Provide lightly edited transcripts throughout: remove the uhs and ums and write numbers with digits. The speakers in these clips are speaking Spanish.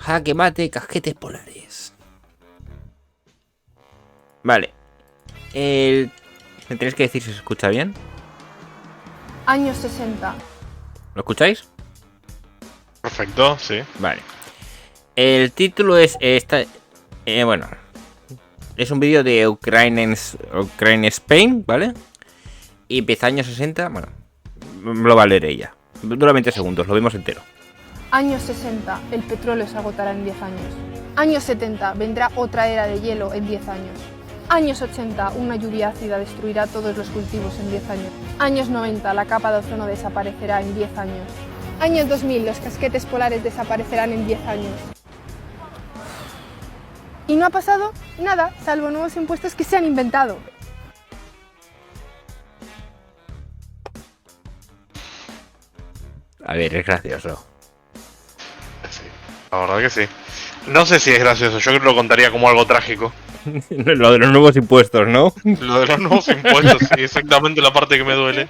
Jaque mate, casquetes polares. Vale. ¿Me tenéis que decir si se escucha bien? Años 60. ¿Lo escucháis? Perfecto, sí. Vale. El título es... bueno. Es un vídeo de Ukraine Spain, ¿vale? Y empieza años 60. Bueno, lo va a leer ella. Dura 20 segundos, lo vemos entero. Años 60. El petróleo se agotará en 10 años. Años 70. Vendrá otra era de hielo en 10 años. Años 80. Una lluvia ácida destruirá todos los cultivos en 10 años. Años 90. La capa de ozono desaparecerá en 10 años. Años 2000. Los casquetes polares desaparecerán en 10 años. Y no ha pasado nada, salvo nuevos impuestos que se han inventado. A ver, es gracioso. Sí, la verdad que sí. No sé si es gracioso, yo creo que lo contaría como algo trágico. Lo de los nuevos impuestos, ¿no? Lo de los nuevos impuestos, sí, exactamente la parte que me duele.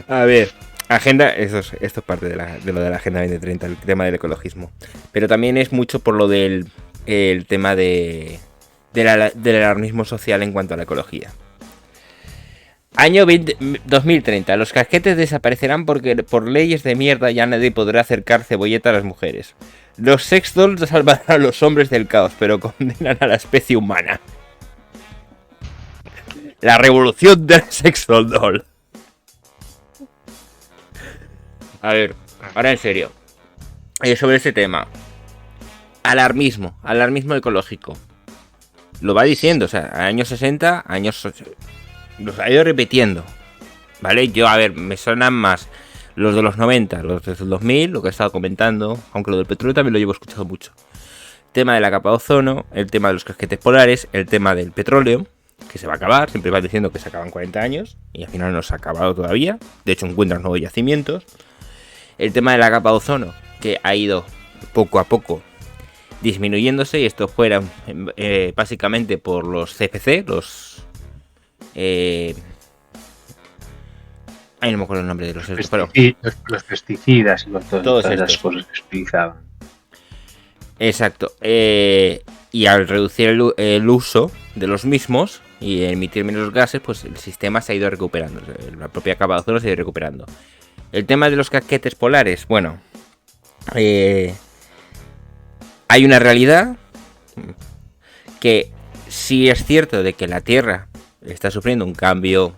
A ver, agenda, esto es parte de lo de la Agenda 2030, el tema del ecologismo. Pero también es mucho por lo del el tema del alarmismo social en cuanto a la ecología. Año 2030. Los casquetes desaparecerán porque por leyes de mierda ya nadie podrá acercar cebolleta a las mujeres. Los sex dolls salvarán a los hombres del caos, pero condenan a la especie humana. La revolución del sex doll. A ver, ahora en serio. Sobre este tema. Alarmismo ecológico. Lo va diciendo, o sea, años 60, años... Los ha ido repitiendo. ¿Vale? Yo, a ver, me suenan más los de los 90, los del 2000, lo que he estado comentando, aunque lo del petróleo también lo llevo escuchado mucho. El tema de la capa de ozono, el tema de los casquetes polares, el tema del petróleo, que se va a acabar, siempre va diciendo que se acaban 40 años, y al final no se ha acabado todavía, de hecho encuentran nuevos yacimientos. El tema de la capa de ozono, que ha ido poco a poco disminuyéndose, y esto fuera básicamente por los CFC, los... Ay, no me acuerdo el nombre de los estos, pero... Los pesticidas y todas las estos cosas que se utilizaban. Exacto. Y al reducir el uso de los mismos y emitir menos gases, pues el sistema se ha ido recuperando. La propia capa de ozono se ha ido recuperando. El tema de los casquetes polares, bueno... hay una realidad que sí es cierto de que la Tierra está sufriendo un cambio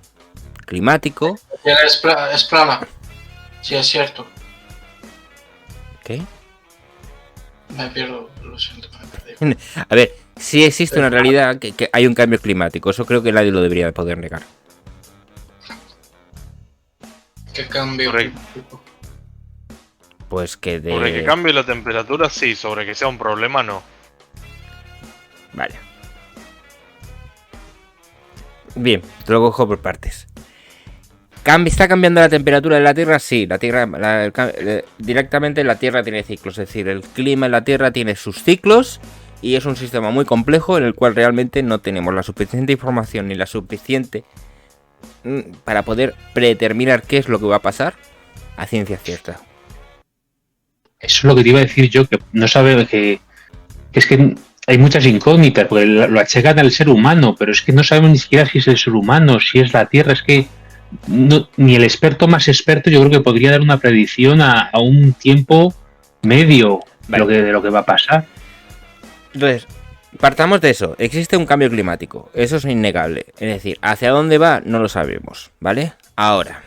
climático. Es plana. Sí, es cierto. ¿Qué? Me pierdo, lo siento, me he perdido. A ver, sí existe una realidad que hay un cambio climático. Eso creo que nadie lo debería poder negar. ¿Qué cambio? Pues que de... Sobre que cambie la temperatura, sí. Sobre que sea un problema, no. Vale. Bien, te lo cojo por partes. ¿Está cambiando la temperatura de la Tierra? Sí, la Tierra... directamente la Tierra tiene ciclos. Es decir, el clima en la Tierra tiene sus ciclos y es un sistema muy complejo en el cual realmente no tenemos la suficiente información ni la suficiente para poder predeterminar qué es lo que va a pasar a ciencia cierta. Eso es lo que te iba a decir yo, que no sabe que es que hay muchas incógnitas, porque lo achacan al ser humano, pero es que no sabemos ni siquiera si es el ser humano, si es la Tierra, es que no, ni el experto más experto yo creo que podría dar una predicción a un tiempo medio de lo que va a pasar. Entonces, partamos de eso. Existe un cambio climático, eso es innegable. Es decir, hacia dónde va no lo sabemos, ¿vale? Ahora...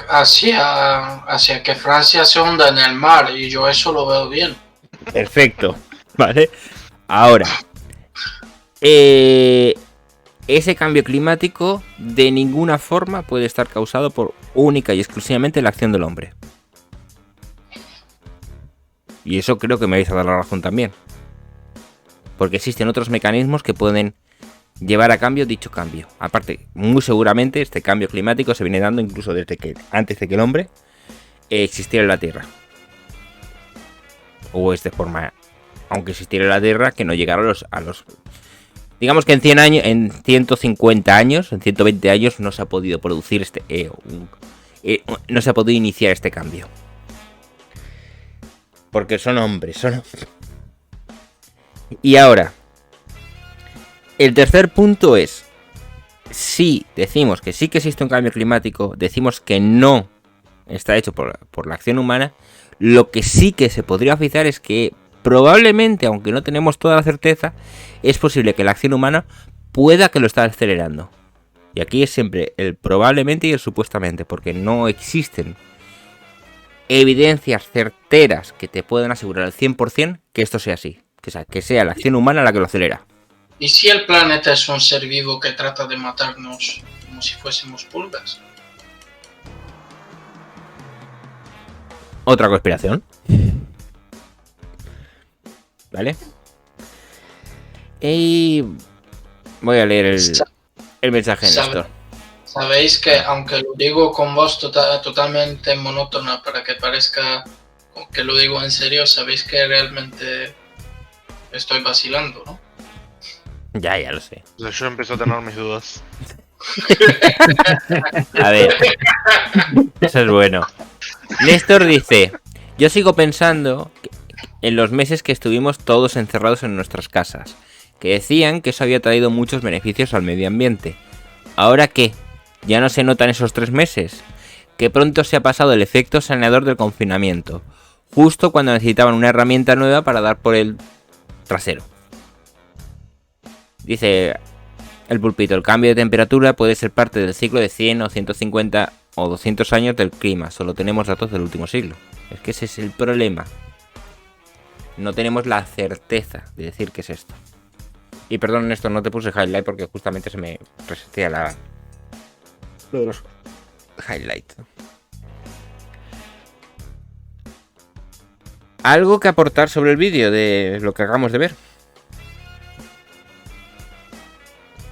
Hacia que Francia se hunda en el mar, y yo eso lo veo bien. Perfecto, ¿vale? Ahora, ese cambio climático de ninguna forma puede estar causado por única y exclusivamente la acción del hombre. Y eso creo que me vais a dar la razón también. Porque existen otros mecanismos que pueden llevar a cambio dicho cambio. Aparte, muy seguramente este cambio climático se viene dando incluso desde que antes de que el hombre existiera en la Tierra. O es de forma, aunque existiera en la Tierra, que no llegara a los digamos que en 100 años, en 150 años, en 120 años no se ha podido producir no se ha podido iniciar este cambio. Porque son hombres, Y ahora, el tercer punto es, si decimos que sí que existe un cambio climático, decimos que no está hecho por la acción humana, lo que sí que se podría oficiar es que probablemente, aunque no tenemos toda la certeza, es posible que la acción humana pueda que lo está acelerando. Y aquí es siempre el probablemente y el supuestamente, porque no existen evidencias certeras que te puedan asegurar al 100% que esto sea así. Que sea la acción humana la que lo acelera. ¿Y si el planeta es un ser vivo que trata de matarnos como si fuésemos pulgas? Otra conspiración. ¿Vale? Y voy a leer el mensaje de Néstor. Sabéis que, aunque lo digo con voz totalmente monótona para que parezca que lo digo en serio, sabéis que realmente estoy vacilando, ¿no? Ya lo sé. Yo empiezo a tener mis dudas. A ver, eso es bueno. Néstor dice: yo sigo pensando en los meses que estuvimos todos encerrados en nuestras casas, que decían que eso había traído muchos beneficios al medio ambiente. ¿Ahora qué? ¿Ya no se notan esos 3 meses? Que pronto se ha pasado el efecto saneador del confinamiento, justo cuando necesitaban una herramienta nueva para dar por el trasero. Dice el pulpito: el cambio de temperatura puede ser parte del ciclo de 100 o 150 o 200 años del clima, solo tenemos datos del último siglo. Es que ese es el problema. No tenemos la certeza de decir qué es esto. Y perdón, Néstor, no te puse highlight porque justamente se me resetea lo de los highlights. ¿Algo que aportar sobre el vídeo de lo que acabamos de ver?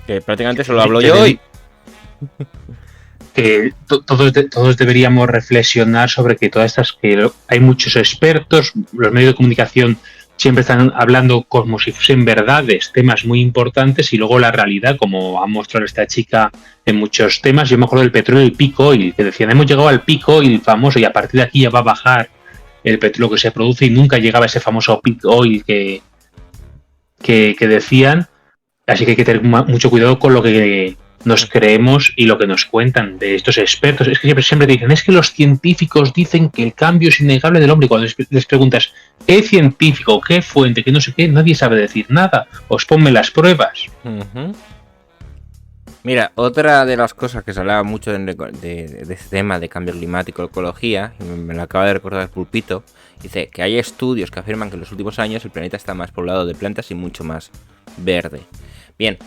Que prácticamente solo hablo yo hoy. Que todos deberíamos reflexionar sobre que todas estas, que hay muchos expertos, los medios de comunicación siempre están hablando como si fuesen verdades, temas muy importantes, y luego la realidad, como ha mostrado esta chica en muchos temas. Yo me acuerdo del petróleo y el peak oil, que decían, hemos llegado al peak oil famoso y a partir de aquí ya va a bajar el petróleo que se produce, y nunca llegaba ese famoso peak oil que decían. Así que hay que tener mucho cuidado con lo que nos creemos y lo que nos cuentan de estos expertos. Es que siempre te dicen, es que los científicos dicen que el cambio es innegable del hombre. Y cuando les preguntas, ¿qué científico, qué fuente, qué no sé qué? Nadie sabe decir nada. Os ponme las pruebas. Uh-huh. Mira, otra de las cosas que se hablaba mucho de este tema de cambio climático, ecología, y me lo acaba de recordar el pulpito, dice que hay estudios que afirman que en los últimos años el planeta está más poblado de plantas y mucho más verde. Bien,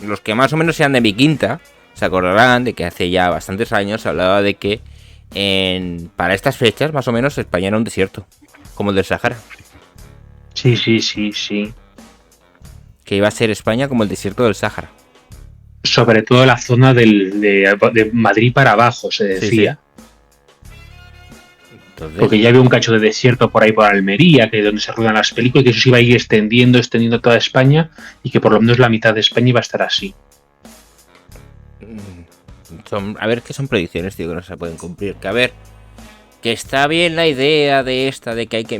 los que más o menos sean de mi quinta se acordarán de que hace ya bastantes años se hablaba de que para estas fechas más o menos España era un desierto, como el del Sahara. Sí. Que iba a ser España como el desierto del Sahara. Sobre todo la zona de Madrid para abajo, se decía. Sí. Entonces, porque ya había un cacho de desierto por ahí por Almería, que es donde se ruedan las películas, y que eso se iba a ir extendiendo toda España, y que por lo menos la mitad de España iba a estar así. A ver, ¿qué son predicciones, tío, que no se pueden cumplir? Que a ver, que está bien la idea de que hay que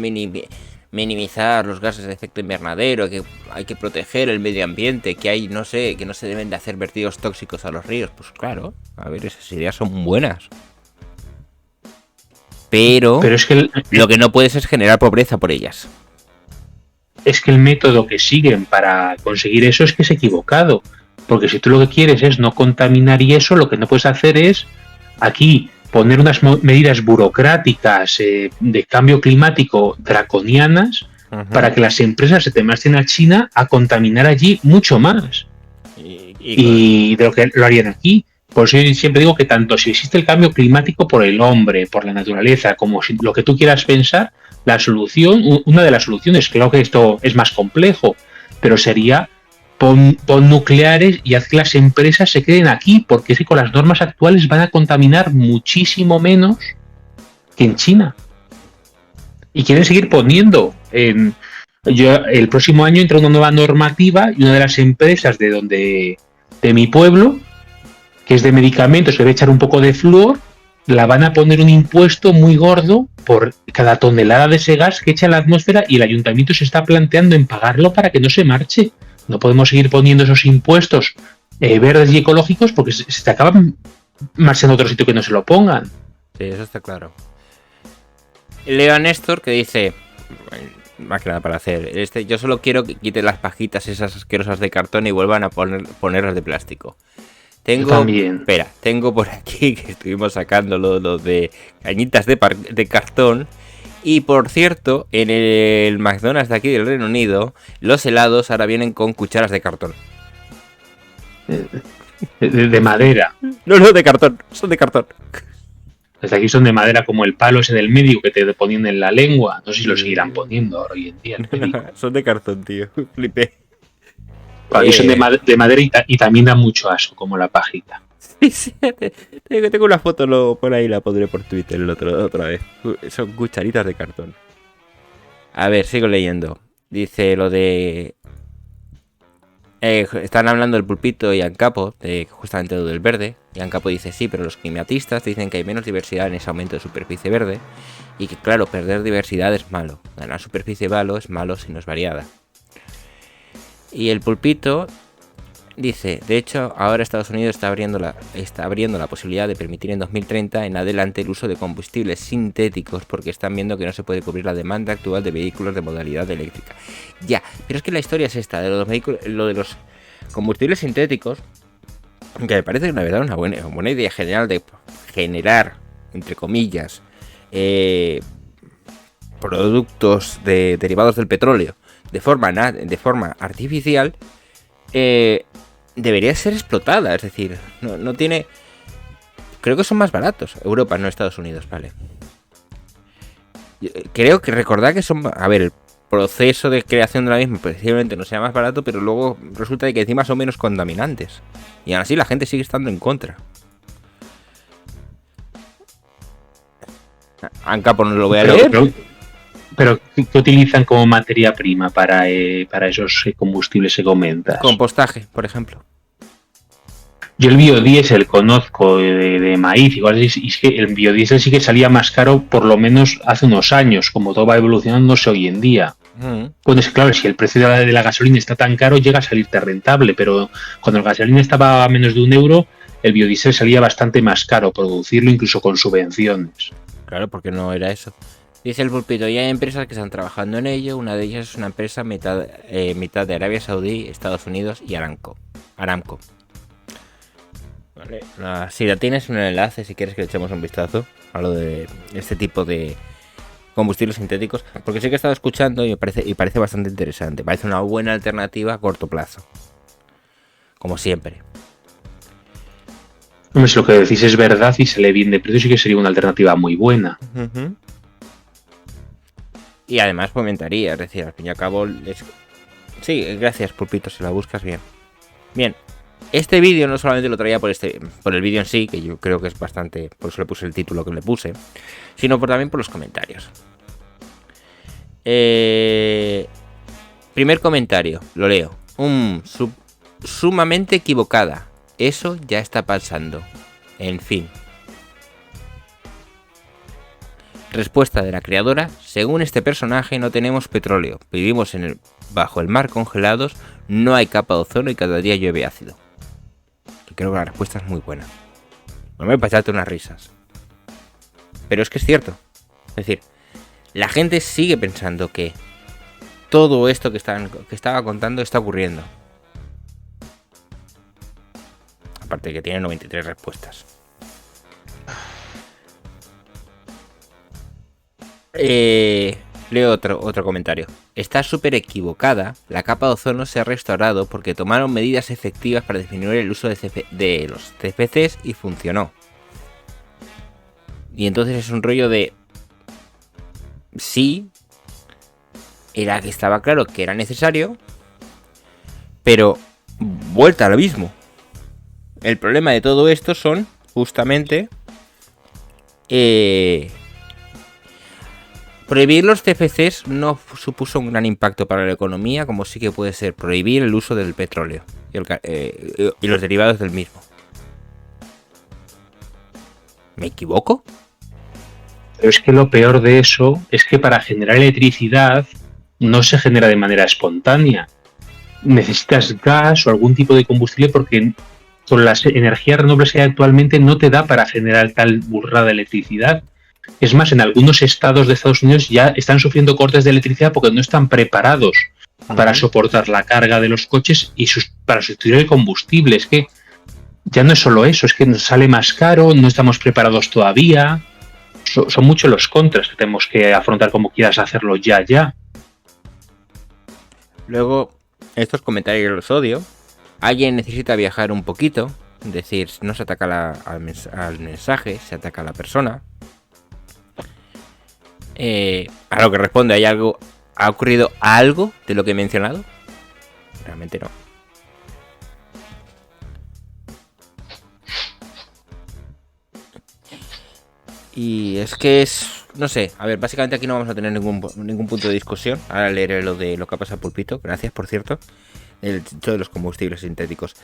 minimizar los gases de efecto invernadero, que hay que proteger el medio ambiente, que hay, no sé, que no se deben de hacer vertidos tóxicos a los ríos. Pues claro, a ver, esas ideas son buenas. Pero es que lo que no puedes es generar pobreza por ellas. Es que el método que siguen para conseguir eso es que es equivocado. Porque si tú lo que quieres es no contaminar y eso, lo que no puedes hacer es aquí poner unas medidas burocráticas de cambio climático draconianas, uh-huh, para que las empresas se te marchen a China a contaminar allí mucho más. Y de lo que lo harían aquí. Por eso yo siempre digo que tanto si existe el cambio climático por el hombre, por la naturaleza, como si lo que tú quieras pensar, la solución, una de las soluciones, creo que esto es más complejo, pero sería pon nucleares y haz que las empresas se queden aquí, porque es que con las normas actuales van a contaminar muchísimo menos que en China. Y quieren seguir poniendo. El próximo año entra una nueva normativa y una de las empresas de mi pueblo, que es de medicamentos, que debe echar un poco de flúor, la van a poner un impuesto muy gordo por cada tonelada de ese gas que echa a la atmósfera y el ayuntamiento se está planteando en pagarlo para que no se marche. No podemos seguir poniendo esos impuestos verdes y ecológicos porque se te acaban marchando a otro sitio que no se lo pongan. Sí, eso está claro. Leo a Néstor que dice, más que nada para hacer, yo solo quiero que quiten las pajitas esas asquerosas de cartón y vuelvan a ponerlas de plástico. Tengo por aquí que estuvimos sacando lo de cañitas de cartón. Y por cierto, en el McDonald's de aquí del Reino Unido, los helados ahora vienen con cucharas de cartón. De madera. No, de cartón, son de cartón. Desde aquí son de madera como el palo ese del médico que te ponían en la lengua. No sé si lo seguirán poniendo ahora hoy en día. Son de cartón, tío. Flipé. Aquí son de madera y también da mucho asco, como la pajita. Sí, tengo una foto por ahí, la pondré por Twitter otra vez. Son cucharitas de cartón. A ver, sigo leyendo. Dice lo de... están hablando del Pulpito y Ancapo, justamente lo del verde. Y Ancapo dice, sí, pero los climatistas dicen que hay menos diversidad en ese aumento de superficie verde. Y que claro, perder diversidad es malo. Ganar superficie es malo si no es variada. Y el Pulpito dice, de hecho, ahora Estados Unidos está abriendo la posibilidad de permitir en 2030 en adelante el uso de combustibles sintéticos porque están viendo que no se puede cubrir la demanda actual de vehículos de modalidad eléctrica. Ya, pero es que la historia es esta, de lo de los combustibles sintéticos, que me parece una verdad una buena idea general de generar, entre comillas, productos derivados del petróleo de forma artificial, debería ser explotada, es decir, no tiene... Creo que son más baratos, Europa, no Estados Unidos, vale. Creo que recordad que son... A ver, el proceso de creación de la misma posiblemente no sea más barato, pero luego resulta de que encima son menos contaminantes. Y aún así la gente sigue estando en contra. Ancapo no lo voy a leer. Pero ¿qué utilizan como materia prima para esos combustibles que comentas? Compostaje, por ejemplo. Yo el biodiesel conozco de maíz, igual es que el biodiesel sí que salía más caro por lo menos hace unos años, como todo va evolucionándose hoy en día. Bueno, es claro, si el precio de la gasolina está tan caro, llega a salirte rentable, pero cuando la gasolina estaba a menos de €1, el biodiesel salía bastante más caro producirlo, incluso con subvenciones. Claro, porque no era eso. Dice el Pulpito, ya hay empresas que están trabajando en ello. Una de ellas es una empresa mitad de Arabia Saudí, Estados Unidos y Aramco. Vale. Si la tienes un enlace, si quieres que le echemos un vistazo a lo de este tipo de combustibles sintéticos, porque sí que he estado escuchando y parece bastante interesante. Parece una buena alternativa a corto plazo, como siempre. Hombre, si lo que decís es verdad y se le bien de precio, sí que sería una alternativa muy buena. Y además fomentaría, es decir, al fin y al cabo... Sí, gracias, Pulpito, si la buscas bien. Bien, este vídeo no solamente lo traía por el vídeo en sí, que yo creo que es bastante... Por eso le puse el título que le puse, sino también por los comentarios. Primer comentario, lo leo. Sumamente equivocada. Eso ya está pasando. En fin. Respuesta de la creadora: según este personaje no tenemos petróleo, vivimos bajo el mar congelados, no hay capa de ozono y cada día llueve ácido. Y creo que la respuesta es muy buena. No me pasate unas risas. Pero es que es cierto. Es decir, la gente sigue pensando que todo esto que estaba contando está ocurriendo. Aparte de que tiene 93 respuestas. Leo otro comentario. Está súper equivocada. La capa de ozono se ha restaurado porque tomaron medidas efectivas para disminuir el uso de los CFCs y funcionó. Y entonces es un rollo de... Sí, era que estaba claro que era necesario, pero vuelta al abismo. El problema de todo esto son justamente... prohibir los CFCs no supuso un gran impacto para la economía, como sí que puede ser prohibir el uso del petróleo y los derivados del mismo. ¿Me equivoco? Pero es que lo peor de eso es que para generar electricidad no se genera de manera espontánea. Necesitas gas o algún tipo de combustible porque con las energías renovables que hay actualmente no te da para generar tal burrada de electricidad. Es más, en algunos estados de Estados Unidos ya están sufriendo cortes de electricidad porque no están preparados para soportar la carga de los coches y para sustituir el combustible. Es que ya no es solo eso, es que nos sale más caro, no estamos preparados todavía. Son muchos los contras que tenemos que afrontar como quieras hacerlo ya. Luego, estos comentarios los odio. Alguien necesita viajar un poquito, es decir, no se ataca al mensaje, se ataca a la persona. A lo que responde, ¿ha ocurrido algo de lo que he mencionado? Realmente no. Y es que no sé, a ver, básicamente aquí no vamos a tener ningún punto de discusión. Ahora leeré lo que ha pasado Pulpito, gracias por cierto. Todos los combustibles sintéticos.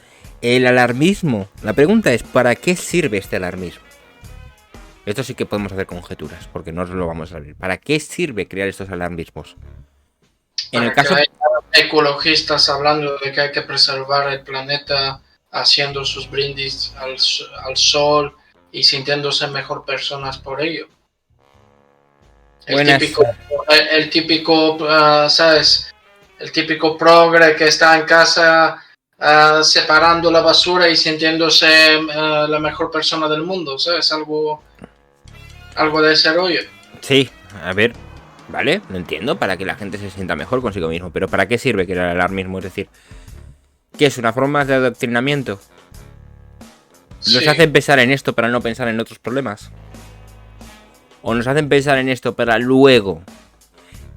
El alarmismo, la pregunta es, ¿para qué sirve este alarmismo? Esto sí que podemos hacer conjeturas, porque no os lo vamos a abrir. ¿Para qué sirve crear estos alarmismos? En el caso... Hay ecologistas hablando de que hay que preservar el planeta, haciendo sus brindis al sol y sintiéndose mejor personas por ello. El típico, ¿sabes? El típico progre que está en casa separando la basura y sintiéndose la mejor persona del mundo, ¿sabes? Algo de ese rollo. Sí, a ver, vale, lo entiendo, para que la gente se sienta mejor consigo mismo, pero ¿para qué sirve crear el alarmismo? Es decir, ¿qué es una forma de adoctrinamiento? ¿Nos Sí. hacen pensar en esto para no pensar en otros problemas? ¿O nos hacen pensar en esto para luego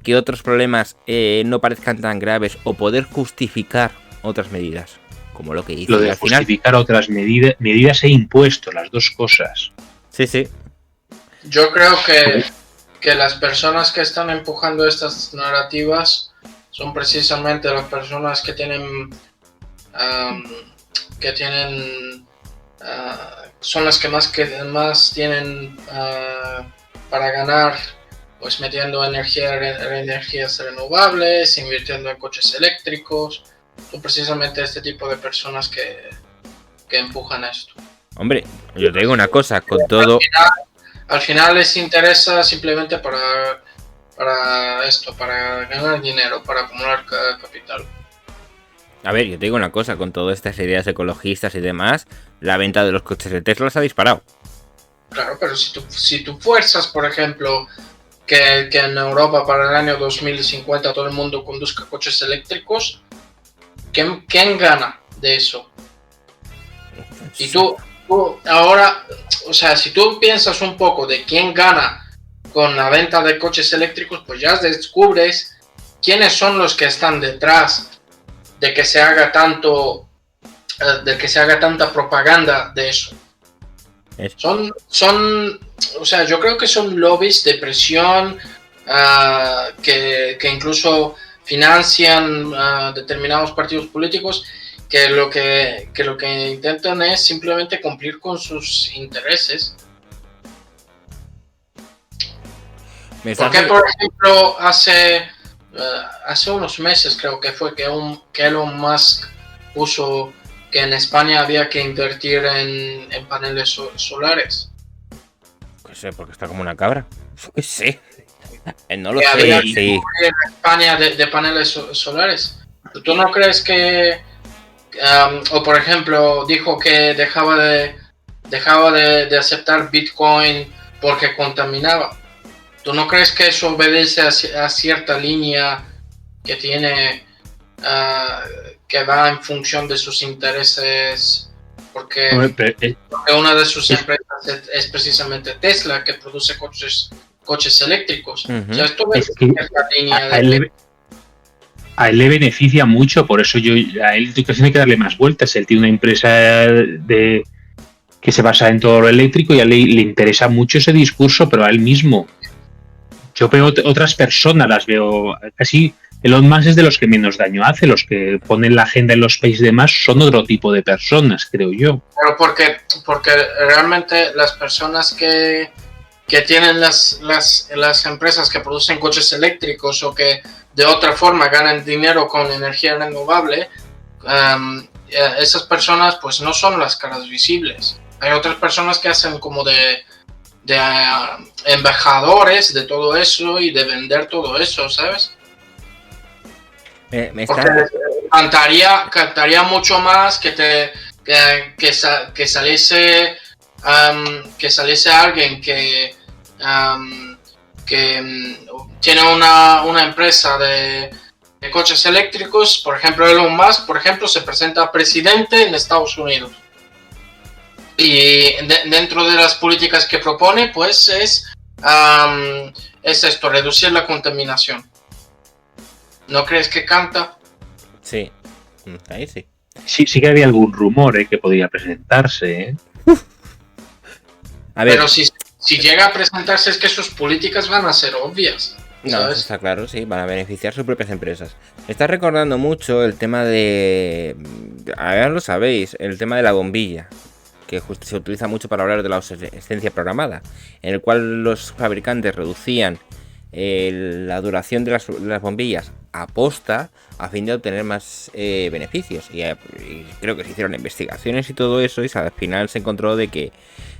que otros problemas no parezcan tan graves o poder justificar otras medidas? Como lo que hizo. Lo de justificar otras medidas e impuestos, las dos cosas. Sí. Yo creo que las personas que están empujando estas narrativas son precisamente las personas que tienen son las que más tienen para ganar, pues metiendo energías renovables, invirtiendo en coches eléctricos. Son precisamente este tipo de personas que empujan esto. Hombre, yo te digo una cosa, con todo... Al final les interesa simplemente para ganar dinero, para acumular capital. A ver, yo te digo una cosa, con todas estas ideas ecologistas y demás, la venta de los coches de Tesla se ha disparado. Claro, pero si tú fuerzas, por ejemplo, que en Europa para el año 2050 todo el mundo conduzca coches eléctricos, ¿quién gana de eso? Y tú ahora, o sea, si tú piensas un poco de quién gana con la venta de coches eléctricos, pues ya descubres quiénes son los que están detrás de que se haga tanta propaganda de eso. Son, o sea, yo creo que son lobbies de presión que incluso financian determinados partidos políticos que lo que intentan es simplemente cumplir con sus intereses. Porque, por ejemplo, hace unos meses creo que fue que Elon Musk puso que en España había que invertir en paneles solares. No sé, porque está como una cabra. ¿Qué sé? No lo que sé. Había que Sí. en España de paneles solares. ¿Tú no crees que o por ejemplo dijo que dejaba de aceptar Bitcoin porque contaminaba? ¿Tú no crees que eso obedece a cierta línea que tiene que va en función de sus intereses? Porque una de sus empresas es precisamente Tesla, que produce coches eléctricos. Uh-huh. O sea, esto Es que a él le beneficia mucho, por eso a él tiene que darle más vueltas. Él tiene una empresa que se basa en todo lo eléctrico y a él le interesa mucho ese discurso, pero a él mismo. Yo veo otras personas, las veo casi Elon Musk es de los que menos daño hace. Los que ponen la agenda en los países demás son otro tipo de personas, creo yo. Pero porque realmente las personas que tienen las empresas que producen coches eléctricos o que de otra forma ganan dinero con energía renovable, esas personas pues no son las caras visibles. Hay otras personas que hacen como de embajadores de todo eso y de vender todo eso, ¿sabes? Porque cantaría mucho más que saliese alguien que tiene una empresa de coches eléctricos, por ejemplo Elon Musk, por ejemplo, se presenta a presidente en Estados Unidos. Y dentro de las políticas que propone, pues es esto, reducir la contaminación. ¿No crees que canta? Sí, ahí sí. Sí que había algún rumor que podría presentarse. A ver, pero si llega a presentarse es que sus políticas van a ser obvias. no, ¿sabes? eso está claro, sí, van a beneficiar sus propias empresas. Me está recordando mucho el tema de... Ahora lo sabéis, el tema de la bombilla, que se utiliza mucho para hablar de la obsolescencia programada, en el cual los fabricantes reducían la duración de las bombillas a posta a fin de obtener más beneficios. Y creo que se hicieron investigaciones y todo eso, y al final se encontró de que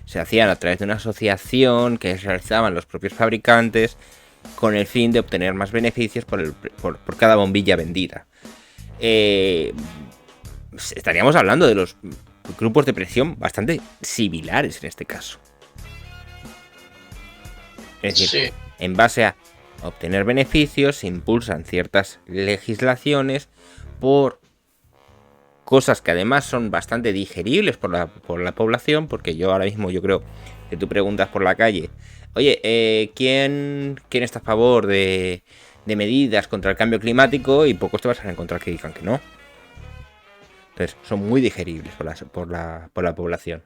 se hacían a través de una asociación que realizaban los propios fabricantes con el fin de obtener más beneficios por cada bombilla vendida. Estaríamos hablando de los grupos de presión bastante similares en este caso. Es decir, Sí. en base a obtener beneficios se impulsan ciertas legislaciones por cosas que además son bastante digeribles por la población, porque yo ahora mismo yo creo que tú preguntas por la calle, oye, ¿quién está a favor de medidas contra el cambio climático? Y pocos te vas a encontrar que digan que no. Entonces son muy digeribles por la población.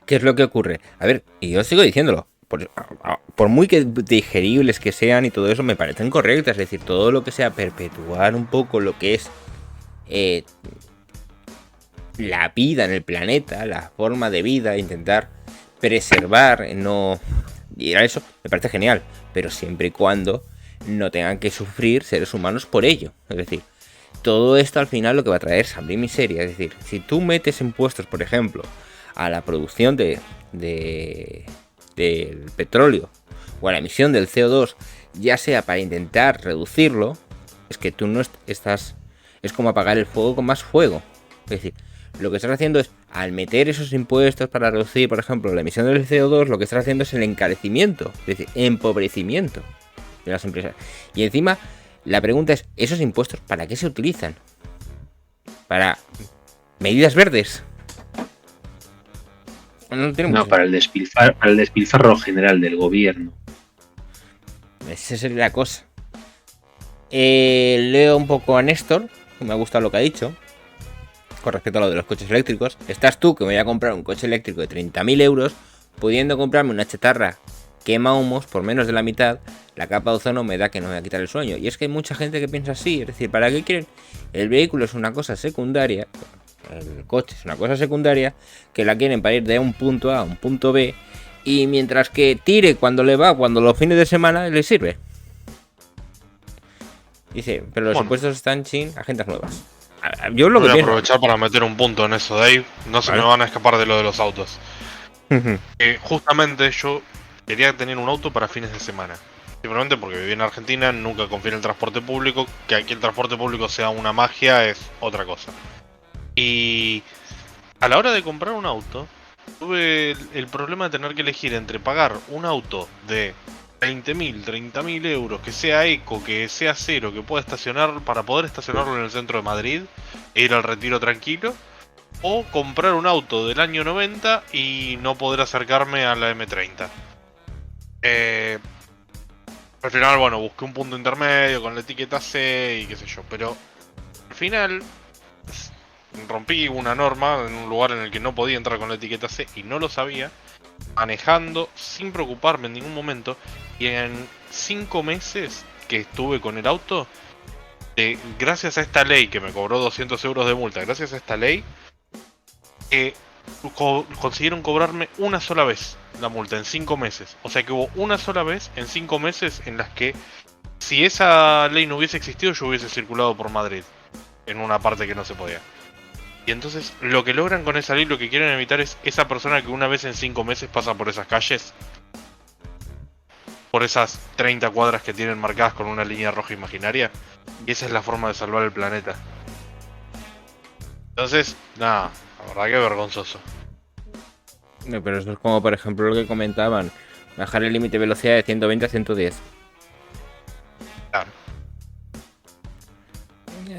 ¿Qué es lo que ocurre? A ver, y yo sigo diciéndolo, por muy que digeribles que sean y todo eso me parecen correctas, es decir, todo lo que sea perpetuar un poco lo que es la vida en el planeta, la forma de vida, intentar preservar, no... Y a eso me parece genial, pero siempre y cuando no tengan que sufrir seres humanos por ello. Es decir, todo esto al final lo que va a traer es hambre y miseria. Es decir, si tú metes impuestos, por ejemplo, a la producción del petróleo o a la emisión del CO2, ya sea para intentar reducirlo, es que tú no estás... Es como apagar el fuego con más fuego. Es decir, lo que estás haciendo es, al meter esos impuestos para reducir, por ejemplo, la emisión del CO2, lo que estás haciendo es el encarecimiento, es decir, empobrecimiento de las empresas. Y encima, la pregunta es, ¿esos impuestos para qué se utilizan? ¿Para medidas verdes? No, para el despilfarro general del gobierno. Esa sería la cosa. Leo un poco a Néstor, que me ha gustado lo que ha dicho con respecto a lo de los coches eléctricos. Estás tú, que me voy a comprar un coche eléctrico de 30.000 euros, pudiendo comprarme una chatarra quema humos por menos de la mitad. La capa de ozono me da que no me va a quitar el sueño. Y es que hay mucha gente que piensa así. Es decir, ¿para qué quieren? El vehículo es una cosa secundaria, el coche es una cosa secundaria, que la quieren para ir de un punto A a un punto B, y mientras que tire cuando le va, cuando los fines de semana le sirve. Dice, pero los impuestos están sin agendas nuevas. Yo lo que voy a pienso... aprovechar para meter un punto en eso, Dave. No se me van a escapar de lo de los autos. Justamente yo quería tener un auto para fines de semana. Simplemente porque viví en Argentina, nunca confié en el transporte público. Que aquí el transporte público sea una magia es otra cosa. Y a la hora de comprar un auto, tuve el problema de tener que elegir entre pagar un auto de 20.000, 30.000 euros, que sea eco, que sea cero, que pueda estacionar, para poder estacionarlo en el centro de Madrid e ir al retiro tranquilo, o comprar un auto del año 90 y no poder acercarme a la M30. Al final, bueno, busqué un punto intermedio con la etiqueta C y qué sé yo, pero al final rompí una norma en un lugar en el que no podía entrar con la etiqueta C y no lo sabía, manejando sin preocuparme en ningún momento, y en 5 meses que estuve con el auto, gracias a esta ley que me cobró 200 euros de multa, gracias a esta ley, consiguieron cobrarme una sola vez la multa en 5 meses. O sea que hubo una sola vez en 5 meses en las que, si esa ley no hubiese existido, yo hubiese circulado por Madrid en una parte que no se podía. Y entonces lo que logran con esa ley, lo que quieren evitar es esa persona que una vez en 5 meses pasa por esas calles, por esas 30 cuadras que tienen marcadas con una línea roja imaginaria. Y esa es la forma de salvar el planeta. Entonces, nada, la verdad que vergonzoso. No, pero eso es como, por ejemplo, lo que comentaban. Bajar el límite de velocidad de 120 a 110. Claro.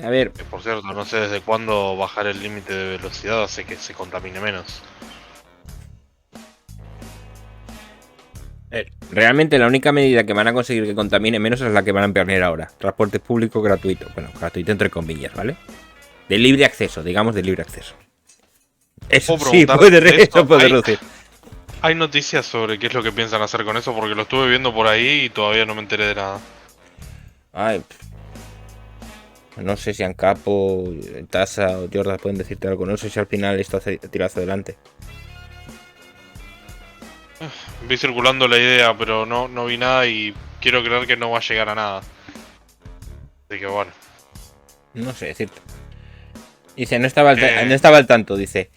A ver, Por cierto, no sé desde cuándo bajar el límite de velocidad hace que se contamine menos. realmente la única medida que van a conseguir que contamine menos es la que van a emprender ahora. Transporte público gratuito. Bueno, gratuito entre comillas, ¿vale? De libre acceso, digamos de libre acceso. Eso ¿Puedo sí, preguntar de esto? eso puede reducir. Hay noticias sobre qué es lo que piensan hacer con eso, porque lo estuve viendo por ahí y todavía no me enteré de nada. Ay, no sé si Ancapo, Tasa o Jordan pueden decirte algo. No sé si al final esto hace tirar hacia adelante. Vi circulando la idea, pero no vi nada y quiero creer que no va a llegar a nada. Así que bueno. No sé decirte. Dice, no estaba al tanto, dice.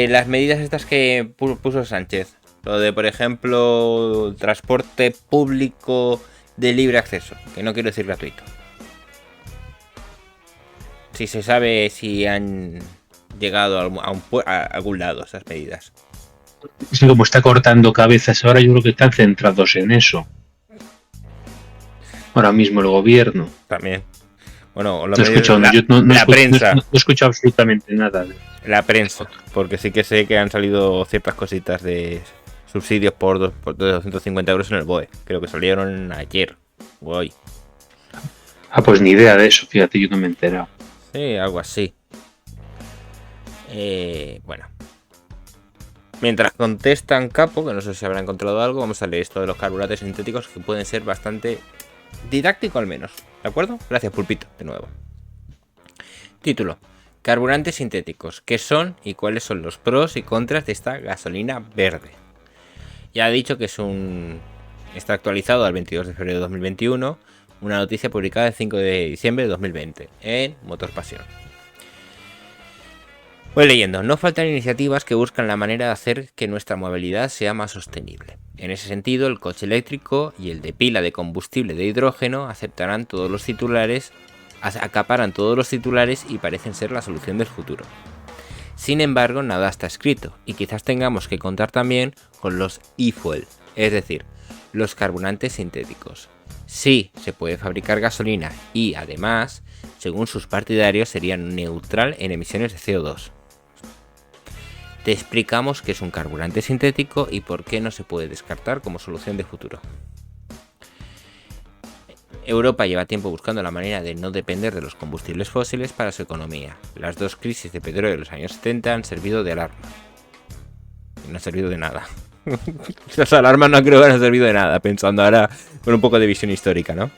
Las medidas estas que puso Sánchez. Lo de, por ejemplo, transporte público de libre acceso. Que no quiero decir gratuito. Si se sabe si han llegado a algún lado esas medidas. Sí, como está cortando cabezas ahora, yo creo que están centrados en eso. Ahora mismo el gobierno. También. Bueno, No he escuchado, la prensa. No he escuchado absolutamente nada. La prensa. Porque sí que sé que han salido ciertas cositas de subsidios por 250 euros en el BOE. Creo que salieron ayer o hoy. Ah, pues ni idea de eso, fíjate, yo no me he enterado. Sí, algo así. Bueno. Mientras contestan Capo, que no sé si habrá encontrado algo, vamos a leer esto de los carburantes sintéticos que pueden ser bastante didáctico al menos. ¿De acuerdo? Gracias, Pulpito, de nuevo. Título. Carburantes sintéticos. ¿Qué son y cuáles son los pros y contras de esta gasolina verde? Ya ha dicho que está actualizado al 22 de febrero de 2021. Una noticia publicada el 5 de diciembre de 2020 en Motor Pasión. Voy leyendo. No faltan iniciativas que buscan la manera de hacer que nuestra movilidad sea más sostenible. En ese sentido, el coche eléctrico y el de pila de combustible de hidrógeno acaparan todos los titulares y parecen ser la solución del futuro. Sin embargo, nada está escrito y quizás tengamos que contar también con los e-fuel, es decir, los carburantes sintéticos. Sí, se puede fabricar gasolina y, además, según sus partidarios, sería neutral en emisiones de CO2. Te explicamos qué es un carburante sintético y por qué no se puede descartar como solución de futuro. Europa lleva tiempo buscando la manera de no depender de los combustibles fósiles para su economía. Las dos crisis de petróleo de los años 70 han servido de alarma. Y no han servido de nada. Las alarmas no creo que han servido de nada, pensando ahora con un poco de visión histórica, ¿no?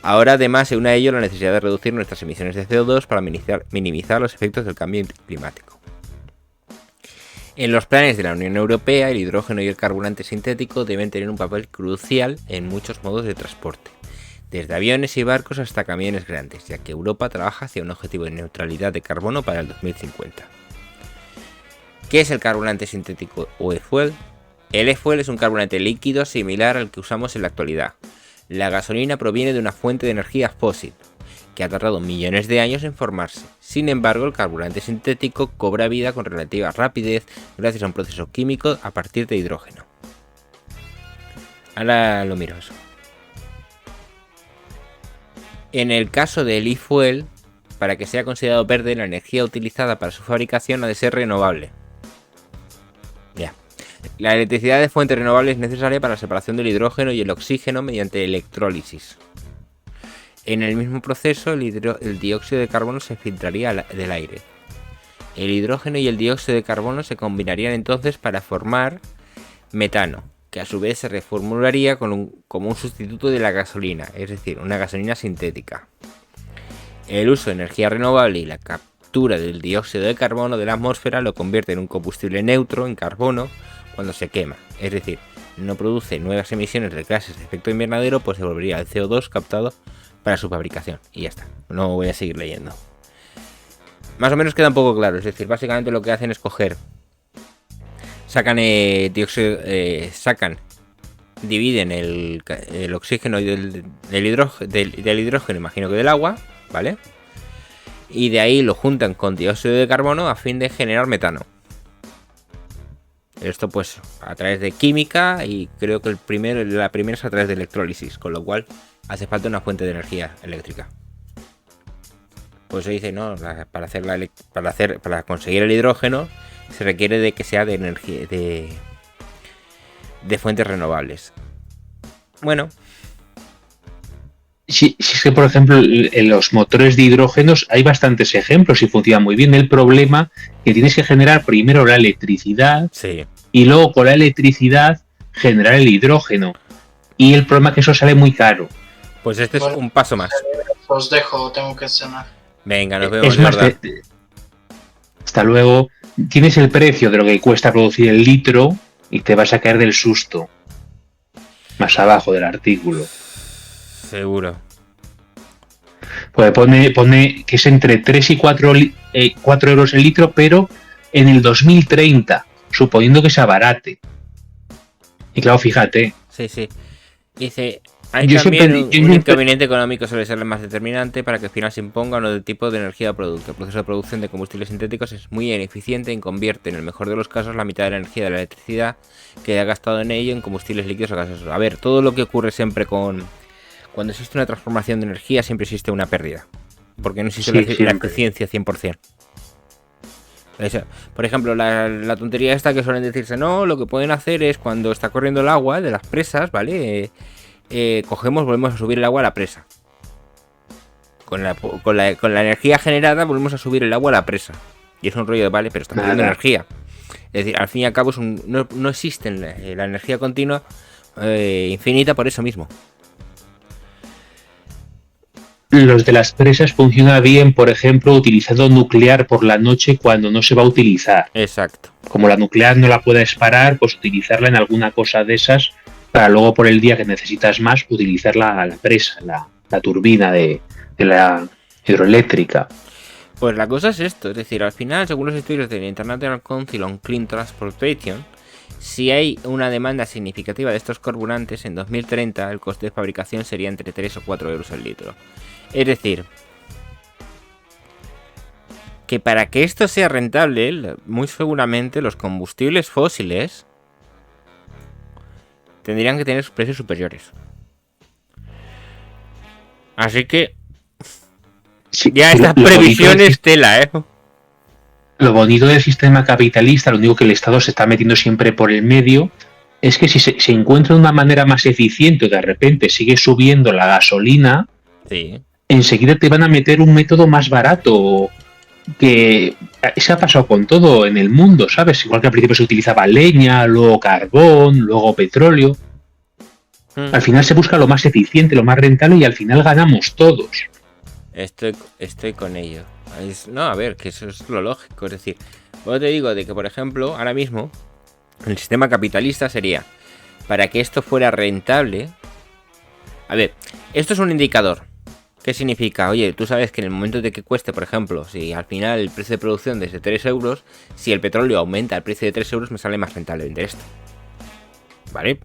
Ahora además se une a ello la necesidad de reducir nuestras emisiones de CO2 para minimizar los efectos del cambio climático. En los planes de la Unión Europea, el hidrógeno y el carburante sintético deben tener un papel crucial en muchos modos de transporte, desde aviones y barcos hasta camiones grandes, ya que Europa trabaja hacia un objetivo de neutralidad de carbono para el 2050. ¿Qué es el carburante sintético o e-fuel? El e-fuel es un carburante líquido similar al que usamos en la actualidad. La gasolina proviene de una fuente de energía fósil, que ha tardado millones de años en formarse. Sin embargo, el carburante sintético cobra vida con relativa rapidez gracias a un proceso químico a partir de hidrógeno. Ahora lo miro eso. En el caso del e-fuel, para que sea considerado verde, la energía utilizada para su fabricación ha de ser renovable. Ya. La electricidad de fuente renovable es necesaria para la separación del hidrógeno y el oxígeno mediante electrólisis. En el mismo proceso, el dióxido de carbono se filtraría del aire. El hidrógeno y el dióxido de carbono se combinarían entonces para formar metano, que a su vez se reformularía como un sustituto de la gasolina, es decir, una gasolina sintética. El uso de energía renovable y la captura del dióxido de carbono de la atmósfera lo convierte en un combustible neutro en carbono cuando se quema, es decir, no produce nuevas emisiones de gases de efecto invernadero, pues se volvería el CO2 captado para su fabricación. Y ya está, no voy a seguir leyendo. Más o menos queda un poco claro, es decir, básicamente lo que hacen es coger, dividen el oxígeno y del hidrógeno, imagino que del agua, ¿vale? Y de ahí lo juntan con dióxido de carbono a fin de generar metano. Esto pues a través de química, y creo que la primera es a través de electrólisis, con lo cual hace falta una fuente de energía eléctrica. Pues se dice, no, para conseguir el hidrógeno se requiere de que sea de energía de fuentes renovables. Bueno. Si es que, por ejemplo, en los motores de hidrógenos hay bastantes ejemplos y funciona muy bien. El problema es que tienes que generar primero la electricidad, sí, y luego con la electricidad generar el hidrógeno. Y el problema es que eso sale muy caro. Pues este es un paso más. Os dejo, tengo que cenar. Venga, nos vemos. Es más, hasta luego. Tienes el precio de lo que cuesta producir el litro y te vas a caer del susto. Más abajo del artículo. Seguro. Pues pone que es entre 3 y 4 euros el litro, pero en el 2030, suponiendo que se abarate. Y claro, fíjate. Sí. Dice, hay también un inconveniente económico suele ser el más determinante para que al final se imponga uno del tipo de energía o producto. El proceso de producción de combustibles sintéticos es muy ineficiente y convierte en el mejor de los casos la mitad de la energía de la electricidad que ha gastado en ello en combustibles líquidos o gaseosos. A ver, todo lo que ocurre siempre cuando existe una transformación de energía siempre existe una pérdida. Porque no existe la eficiencia 100%. Por ejemplo, la tontería esta que suelen decirse, no, lo que pueden hacer es cuando está corriendo el agua de las presas, ¿vale? Volvemos a subir el agua a la presa. Con la energía generada volvemos a subir el agua a la presa. Y es un rollo de, vale, pero está perdiendo energía. Es decir, al fin y al cabo no existe la energía continua infinita por eso mismo. Los de las presas funcionan bien, por ejemplo, utilizando nuclear por la noche cuando no se va a utilizar. Exacto. Como la nuclear no la puedes parar, pues utilizarla en alguna cosa de esas para luego por el día que necesitas más utilizar la presa, la turbina de la hidroeléctrica. Pues la cosa es esto, es decir, al final, según los estudios del International Council on Clean Transportation, si hay una demanda significativa de estos carburantes, en 2030 el coste de fabricación sería entre 3 o 4 euros el litro. Es decir, que para que esto sea rentable, muy seguramente los combustibles fósiles tendrían que tener precios superiores. Así que sí, ya estas previsiones tela, ¿eh? Lo bonito del sistema capitalista, lo único que el Estado se está metiendo siempre por el medio, es que si se encuentra una manera más eficiente o de repente sigue subiendo la gasolina, sí, enseguida te van a meter un método más barato. Que se ha pasado con todo en el mundo, ¿sabes? Igual que al principio se utilizaba leña, luego carbón, luego petróleo. Al final se busca lo más eficiente, lo más rentable y al final ganamos todos. Estoy con ello. No, a ver, que eso es lo lógico. Es decir, yo te digo de que, por ejemplo, ahora mismo el sistema capitalista sería, para que esto fuera rentable. A ver, esto es un indicador. ¿Qué significa? Oye, tú sabes que en el momento de que cueste, por ejemplo, si al final el precio de producción es de 3 euros, si el petróleo aumenta el precio de 3 euros, me sale más rentable vender esto. ¿Vale?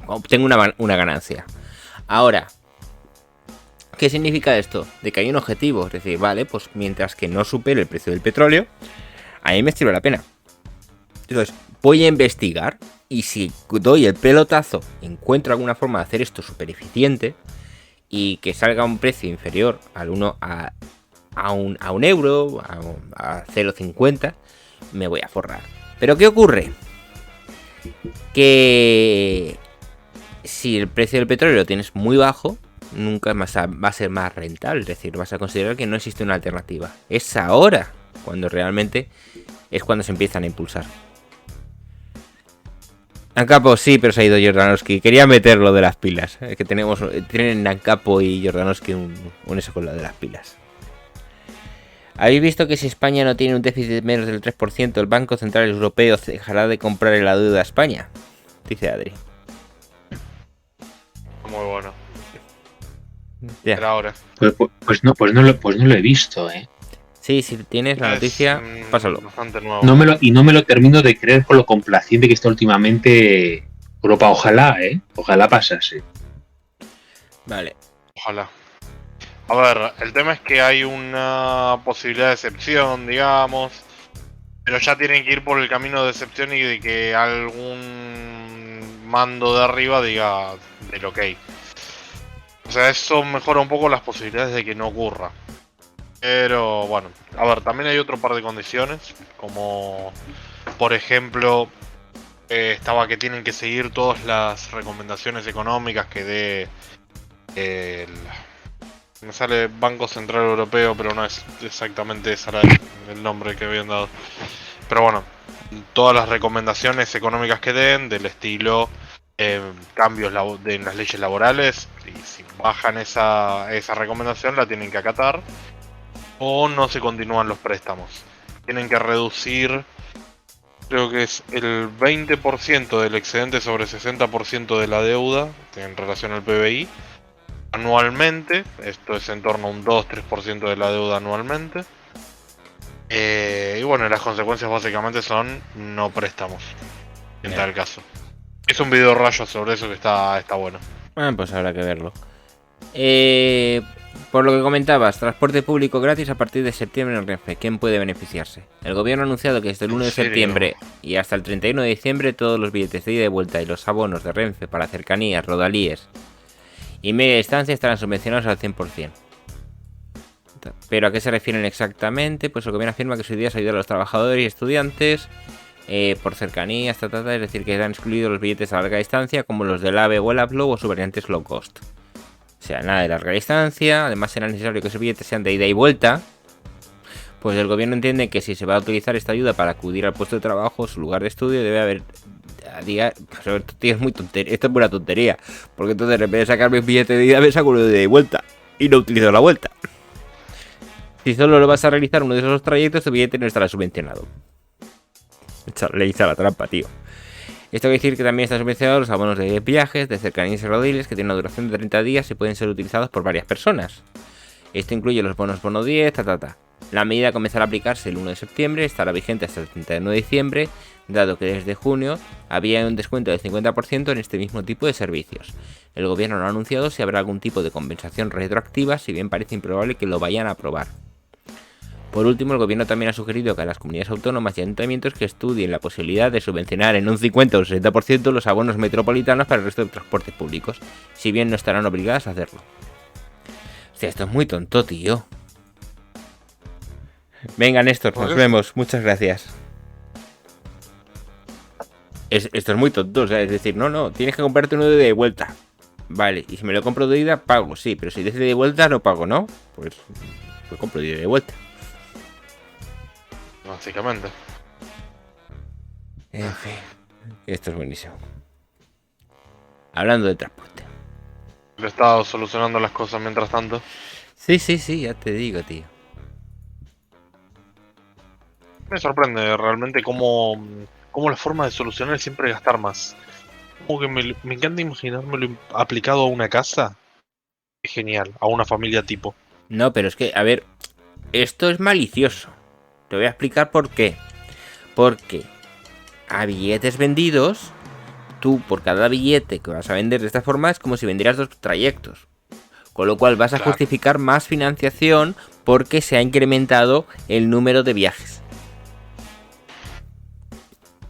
Obtengo una ganancia. Ahora, ¿qué significa esto? De que hay un objetivo. Es decir, vale, pues mientras que no supere el precio del petróleo, a mí me sirve la pena. Entonces, voy a investigar y si doy el pelotazo, encuentro alguna forma de hacer esto súper eficiente y que salga a un precio inferior al 1 a un euro, a 0,50, me voy a forrar. ¿Pero qué ocurre? Que si el precio del petróleo lo tienes muy bajo, nunca más va a ser más rentable. Es decir, vas a considerar que no existe una alternativa. Es ahora cuando realmente es cuando se empiezan a impulsar. Ancapo sí, pero se ha ido Jordanowski. Quería meter lo de las pilas. Que tienen Ancapo y Jordanowski un eso con lo de las pilas. ¿Habéis visto que si España no tiene un déficit de menos del 3%, el Banco Central Europeo dejará de comprar la deuda a España? Dice Adri. Muy bueno. Ya. Pero ahora. Pues no lo he visto, ¿eh? Sí, si tienes la noticia, pásalo. Bastante nuevo. No me lo termino de creer con lo complaciente que está últimamente Europa. Ojalá, ojalá pasase. Vale. Ojalá. A ver, el tema es que hay una posibilidad de excepción, digamos. Pero ya tienen que ir por el camino de excepción y de que algún mando de arriba diga del ok. O sea, eso mejora un poco las posibilidades de que no ocurra. Pero bueno, a ver, también hay otro par de condiciones. Como por ejemplo, estaba que tienen que seguir todas las recomendaciones económicas que dé me sale Banco Central Europeo, pero no es exactamente ese el nombre que habían dado. Pero bueno, todas las recomendaciones económicas que den, del estilo cambios en las leyes laborales, y si bajan esa recomendación la tienen que acatar, o no se continúan los préstamos. Tienen que reducir, creo que es el 20% del excedente sobre 60% de la deuda en relación al PBI. Anualmente, esto es en torno a un 2-3% de la deuda anualmente. Y bueno, las consecuencias básicamente son no préstamos, en tal caso. Es un video rayo sobre eso que está bueno. Bueno, pues habrá que verlo. Por lo que comentabas, transporte público gratis a partir de septiembre en Renfe. ¿Quién puede beneficiarse? El gobierno ha anunciado que desde el 1 de septiembre y hasta el 31 de diciembre todos los billetes de ida y de vuelta y los abonos de Renfe para cercanías, rodalíes y media distancia estarán subvencionados al 100%. ¿Pero a qué se refieren exactamente? Pues el gobierno afirma que su idea es ayudar a los trabajadores y estudiantes por cercanías, es decir, que están excluidos los billetes a larga distancia como los del AVE o el AVLO o sus variantes low cost. O sea, nada de larga distancia. Además será necesario que esos billetes sean de ida y vuelta. Pues el gobierno entiende que si se va a utilizar esta ayuda para acudir al puesto de trabajo o su lugar de estudio, debe haber... Pues esto es muy tontería. Esto es pura tontería. Porque entonces en vez de sacarme un billete de ida, me saco uno de ida y vuelta. Y no utilizo la vuelta. Si solo lo vas a realizar uno de esos trayectos, tu billete no estará subvencionado. Le hice la trampa, tío. Esto quiere decir que también están subvencionados los abonos de viajes, de cercanías y rodillas que tienen una duración de 30 días y pueden ser utilizados por varias personas. Esto incluye los bonos bono 10, La medida comenzará a aplicarse el 1 de septiembre, estará vigente hasta el 31 de diciembre, dado que desde junio había un descuento del 50% en este mismo tipo de servicios. El gobierno no ha anunciado si habrá algún tipo de compensación retroactiva, si bien parece improbable que lo vayan a aprobar. Por último, el gobierno también ha sugerido que a las comunidades autónomas y ayuntamientos que estudien la posibilidad de subvencionar en un 50 o 60% los abonos metropolitanos para el resto de transportes públicos, si bien no estarán obligadas a hacerlo. O sea, esto es muy tonto, tío. Venga, Néstor, nos vemos. Muchas gracias. Esto es muy tonto, o sea, es decir, no, tienes que comprarte uno de ida y vuelta. Vale, y si me lo compro de ida, pago, sí, pero si de ida y vuelta no pago, ¿no? Pues compro de ida y vuelta. Básicamente. En fin, esto es buenísimo. Hablando de transporte. Le he estado solucionando las cosas mientras tanto. Sí, ya te digo, tío. Me sorprende realmente cómo la forma de solucionar es siempre gastar más. Como que me encanta imaginármelo aplicado a una casa. Es genial, a una familia tipo. No, pero es que, a ver, esto es malicioso. Te voy a explicar por qué. Porque a billetes vendidos, tú por cada billete que vas a vender de esta forma es como si vendieras 2 trayectos. Con lo cual vas a justificar más financiación porque se ha incrementado el número de viajes.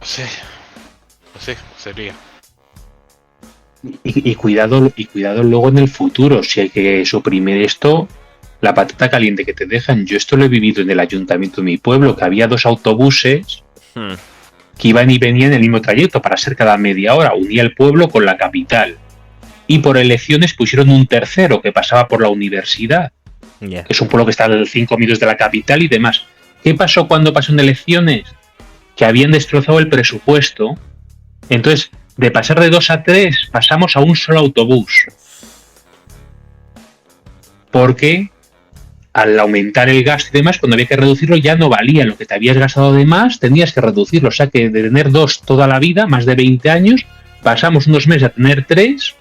Sí, sería. Y cuidado luego en el futuro, si hay que suprimir esto, la patata caliente que te dejan. Yo esto lo he vivido en el ayuntamiento de mi pueblo, que había 2 autobuses que iban y venían en el mismo trayecto para ser cada media hora, unía el pueblo con la capital. Y por elecciones pusieron un tercero que pasaba por la universidad, que es un pueblo que está a 5 minutos de la capital y demás. ¿Qué pasó cuando pasaron elecciones? Que habían destrozado el presupuesto. Entonces, de pasar de 2 a 3 pasamos a un solo autobús. Porque al aumentar el gasto y demás, cuando había que reducirlo ya no valía lo que te habías gastado de más, tenías que reducirlo. O sea que de tener 2 toda la vida, más de 20 años, pasamos unos meses a tener 3,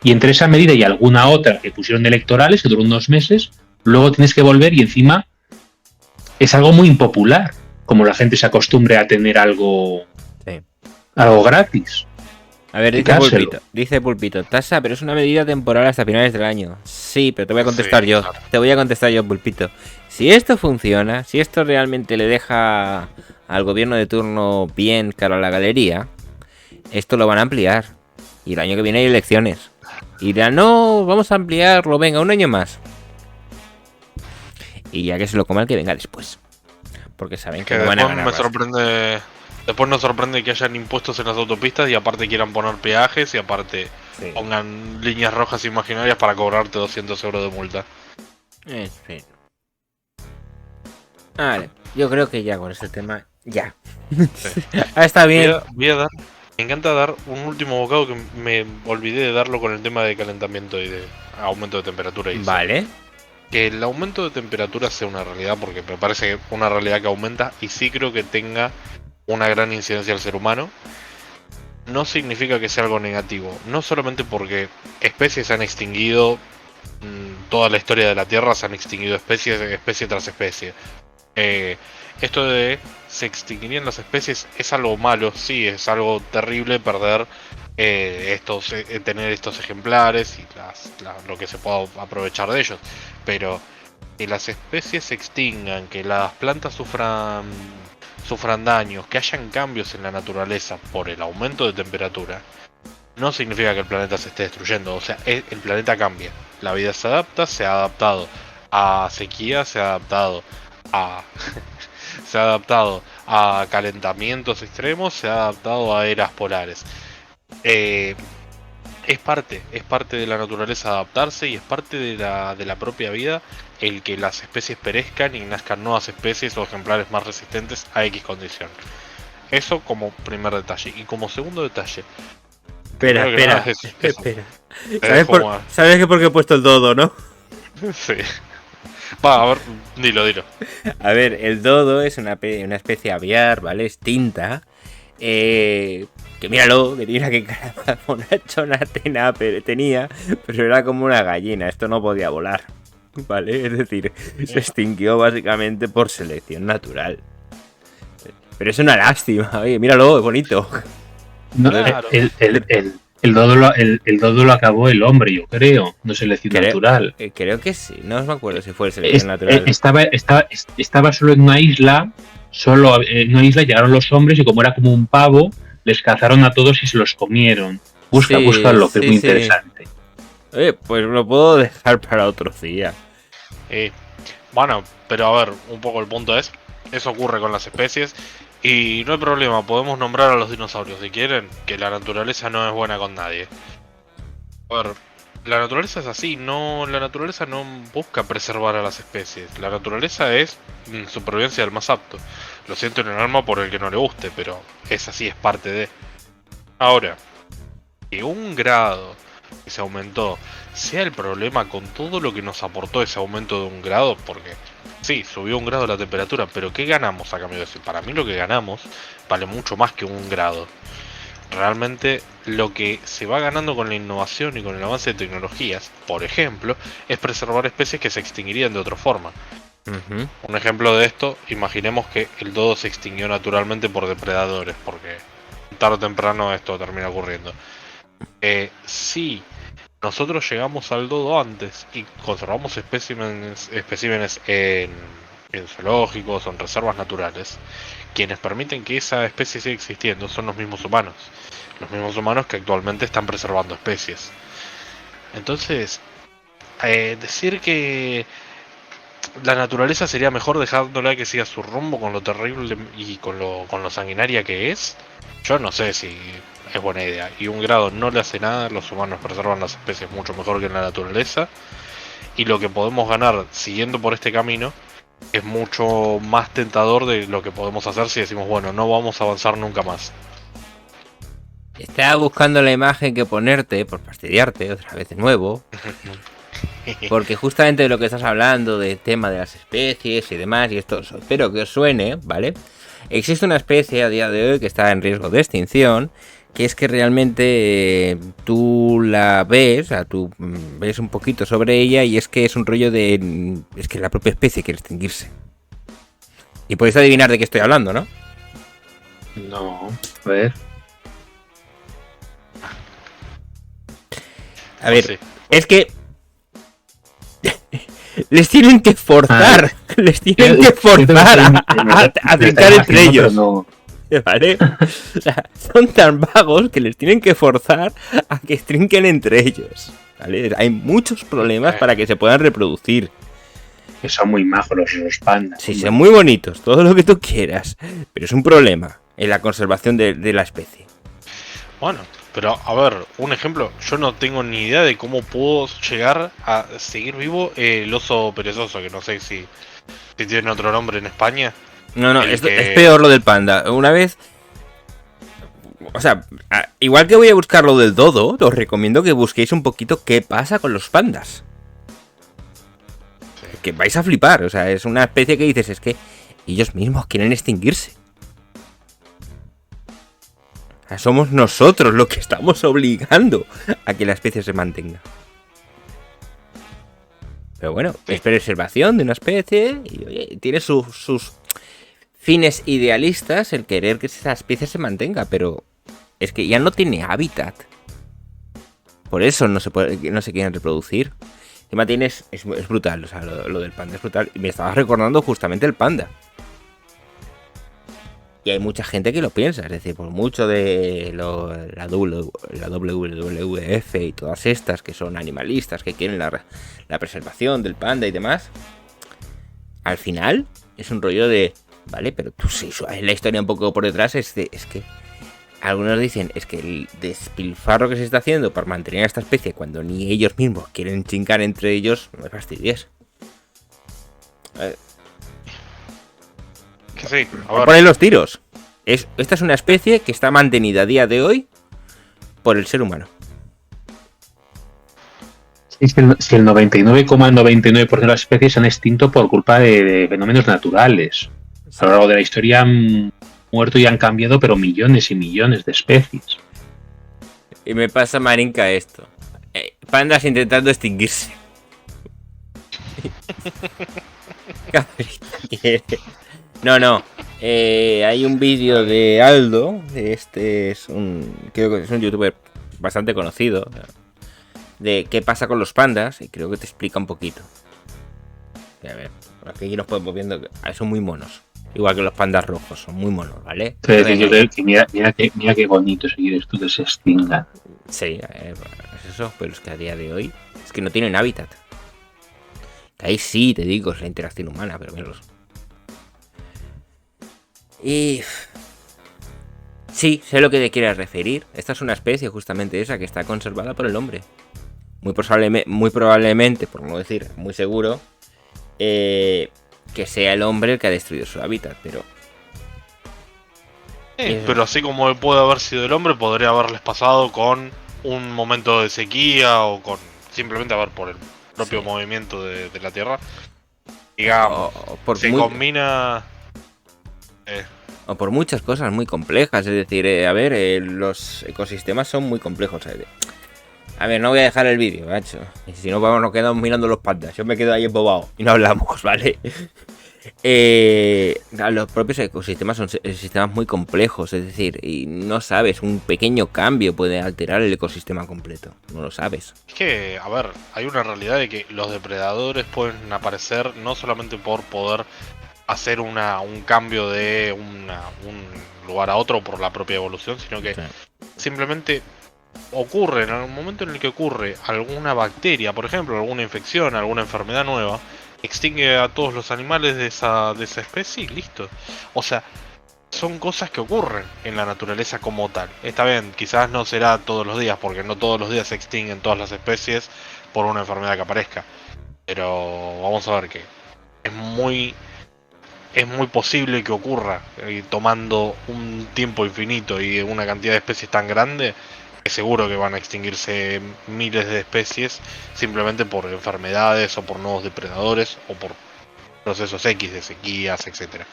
y entre esa medida y alguna otra que pusieron de electorales, que duró unos meses, luego tienes que volver y encima es algo muy impopular, como la gente se acostumbre a tener algo, Sí. algo gratis. A ver, Quitárselo. dice Pulpito, tasa, pero es una medida temporal hasta finales del año. Sí, pero te voy a contestar Sí, yo. claro. Te voy a contestar yo, Pulpito. Si esto funciona, si esto realmente le deja al gobierno de turno bien caro a la galería, esto lo van a ampliar. Y el año que viene hay elecciones. Y dirán, no, vamos a ampliarlo, venga, un año más. Y ya que se lo coma el que venga después. Porque saben que Que no van a después ganar me más. sorprende. Después nos sorprende que hayan impuestos en las autopistas y aparte quieran poner peajes y aparte Sí. pongan líneas rojas imaginarias para cobrarte 200 euros de multa. En fin. Vale, yo creo que ya con este tema, ya. Sí. Está bien. Voy a dar. Me encanta dar un último bocado que me olvidé de darlo con el tema de calentamiento y de aumento de temperatura. Y eso. Vale. Que el aumento de temperatura sea una realidad, porque me parece una realidad que aumenta y sí creo que tenga una gran incidencia al ser humano. No significa que sea algo negativo, no solamente porque especies se han extinguido, toda la historia de la Tierra se han extinguido especies, especie tras especie. Esto de se extinguirían las especies es algo malo, sí, es algo terrible perder tener estos ejemplares y lo que se pueda aprovechar de ellos, pero que las especies se extingan, que las plantas sufran daños, que hayan cambios en la naturaleza por el aumento de temperatura, no significa que el planeta se esté destruyendo. O sea, el planeta cambia, la vida se adapta, se ha adaptado a sequía, se ha adaptado a se ha adaptado a calentamientos extremos, se ha adaptado a eras polares. Es parte de la naturaleza adaptarse y es parte de la propia vida el que las especies perezcan y nazcan nuevas especies o ejemplares más resistentes a X condición. Eso como primer detalle. Y como segundo detalle, Espera, creo que espera, nada, eso. espera. Es como- ¿Sabes que por qué he puesto el dodo, no? Sí. Va, a ver, dilo. A ver, el dodo es una especie aviar, ¿vale? Extinta. Que míralo, que tiene que cara bonachona tenía, pero era como una gallina, esto no podía volar, ¿vale? Es decir, se extinguió básicamente por selección natural. Pero es una lástima, oye, míralo, es bonito. No, Claro. el dodo lo acabó el hombre, yo creo, no selección natural. Creo que sí, no me acuerdo si fue selección natural. Estaba solo en una isla, llegaron los hombres y como era como un pavo, les cazaron a todos y se los comieron. Búscalo, que es muy interesante. Pues lo puedo dejar para otro día. Bueno, pero a ver, un poco el punto es, eso ocurre con las especies y no hay problema, podemos nombrar a los dinosaurios si quieren, que la naturaleza no es buena con nadie. A ver, la naturaleza es así, la naturaleza no busca preservar a las especies, la naturaleza es supervivencia del más apto. Lo siento en el alma por el que no le guste, pero es así, es parte de. Ahora, que 1 grado que se aumentó sea el problema con todo lo que nos aportó ese aumento de 1 grado, porque sí, subió 1 grado la temperatura, pero ¿qué ganamos a cambio de eso? Para mí lo que ganamos vale mucho más que 1 grado. Realmente lo que se va ganando con la innovación y con el avance de tecnologías, por ejemplo, es preservar especies que se extinguirían de otra forma. Uh-huh. Un ejemplo de esto, imaginemos que el dodo se extinguió naturalmente por depredadores, porque tarde o temprano esto termina ocurriendo. Si nosotros llegamos al dodo antes y conservamos especímenes en zoológicos o en reservas naturales, quienes permiten que esa especie siga existiendo son los mismos humanos que actualmente están preservando especies. Entonces, decir que la naturaleza sería mejor dejándola que siga su rumbo con lo terrible y con lo sanguinaria que es, yo no sé si es buena idea. Y 1 grado no le hace nada, los humanos preservan las especies mucho mejor que en la naturaleza, y lo que podemos ganar siguiendo por este camino es mucho más tentador de lo que podemos hacer si decimos, bueno, no vamos a avanzar nunca más. Estaba buscando la imagen que ponerte por fastidiarte otra vez de nuevo. Porque justamente de lo que estás hablando, del tema de las especies y demás, y esto espero que os suene, ¿vale? Existe una especie a día de hoy que está en riesgo de extinción, que es que realmente tú la ves, o sea, tú ves un poquito sobre ella y es que es un rollo de... Es que la propia especie quiere extinguirse. Y podéis adivinar de qué estoy hablando, ¿no? No, a ver. A ver, Sí. es que... les tienen que forzar, les tienen que forzar a trincar entre ellos. No. ¿Vale? O sea, son tan vagos que les tienen que forzar a que trinquen entre ellos. ¿Vale? Hay muchos problemas para que se puedan reproducir. Que son muy majos los pandas. Sí, son muy bonitos, todo lo que tú quieras. Pero es un problema en la conservación de la especie. Bueno, pero a ver, un ejemplo, yo no tengo ni idea de cómo pudo llegar a seguir vivo el oso perezoso, que no sé si tiene otro nombre en España. No, El es que- peor lo del panda. Una vez... O sea, igual que voy a buscar lo del dodo, os recomiendo que busquéis un poquito qué pasa con los pandas. Que vais a flipar, o sea, es una especie que dices, es que ellos mismos quieren extinguirse. O sea, somos nosotros los que estamos obligando a que la especie se mantenga. Pero bueno, es preservación de una especie y oye, tiene sus fines idealistas el querer que esa especie se mantenga, pero es que ya no tiene hábitat. Por eso no se quieren reproducir. Encima es brutal, o sea, lo del panda es brutal. Y me estabas recordando justamente el panda. Y hay mucha gente que lo piensa, es decir, por mucho de la WWF y todas estas que son animalistas, que quieren la preservación del panda y demás, al final es un rollo de, vale, pero tú sí, la historia un poco por detrás es que algunos dicen, es que el despilfarro que se está haciendo para mantener a esta especie cuando ni ellos mismos quieren chingar entre ellos, no me fastidies. Que sí, a Por ver, poner los tiros. Esta es una especie que está mantenida a día de hoy por el ser humano. Si el 99,99% de las especies se han extinto por culpa de fenómenos naturales. A lo largo de la historia han muerto y han cambiado, pero millones y millones de especies. Y me pasa Marinka esto. Pandas intentando extinguirse. No. Hay un vídeo de Aldo. Creo que es un youtuber bastante conocido. De qué pasa con los pandas. Y creo que te explica un poquito. A ver, aquí nos podemos viendo que son muy monos. Igual que los pandas rojos, son muy monos, ¿vale? Pero yo creo que mira qué bonito si quieres tú que se extingan. Sí, es eso, pero es que a día de hoy es que no tienen hábitat. Que ahí sí, te digo, es la interacción humana, pero menos. Y... sí, sé lo que te quieres referir. Esta es una especie, justamente esa, que está conservada por el hombre. Muy probablemente, por no decir muy seguro, que sea el hombre el que ha destruido su hábitat, pero... pero así como puede haber sido el hombre, podría haberles pasado con un momento de sequía o con simplemente por el propio movimiento de la Tierra. Digamos, se combina... o por muchas cosas muy complejas, es decir, los ecosistemas son muy complejos. A ver, no voy a dejar el vídeo, macho. Y si no, nos quedamos mirando los pandas. Yo me quedo ahí embobado y no hablamos, ¿vale? Los propios ecosistemas son sistemas muy complejos, es decir, y no sabes, un pequeño cambio puede alterar el ecosistema completo, no lo sabes. Es que, a ver, hay una realidad de que los depredadores pueden aparecer no solamente por poder hacer un cambio de un lugar a otro por la propia evolución, sino que simplemente ocurre, en el momento en el que ocurre alguna bacteria, por ejemplo, alguna infección, alguna enfermedad nueva, extingue a todos los animales de esa especie y listo. O sea, son cosas que ocurren en la naturaleza como tal. Está bien, quizás no será todos los días, porque no todos los días se extinguen todas las especies por una enfermedad que aparezca. Pero vamos a ver que es muy es muy posible que ocurra, tomando un tiempo infinito y una cantidad de especies tan grande, es seguro que van a extinguirse miles de especies simplemente por enfermedades o por nuevos depredadores o por procesos X de sequías, etcétera.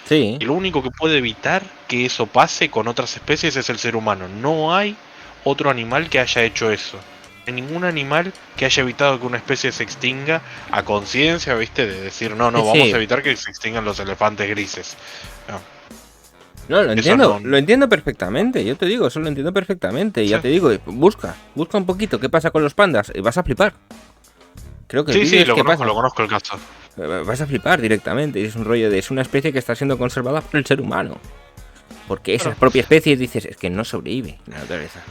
Sí. Y lo único que puede evitar que eso pase con otras especies es el ser humano. No hay otro animal que haya hecho eso. No hay ningún animal que haya evitado que una especie se extinga a conciencia, ¿viste? De decir, no, Sí, vamos sí. a evitar que se extingan los elefantes grises. No, lo Eso entiendo, no- lo entiendo perfectamente, yo te digo, eso lo entiendo perfectamente. Y ya Sí. te digo, busca un poquito qué pasa con los pandas y vas a flipar. Creo que el Sí, vídeo sí, es qué pasa. lo conozco el caso. Vas a flipar directamente. Es un rollo es una especie que está siendo conservada por el ser humano. Porque esa Claro. propia especie dices, es que no sobrevive en la naturaleza.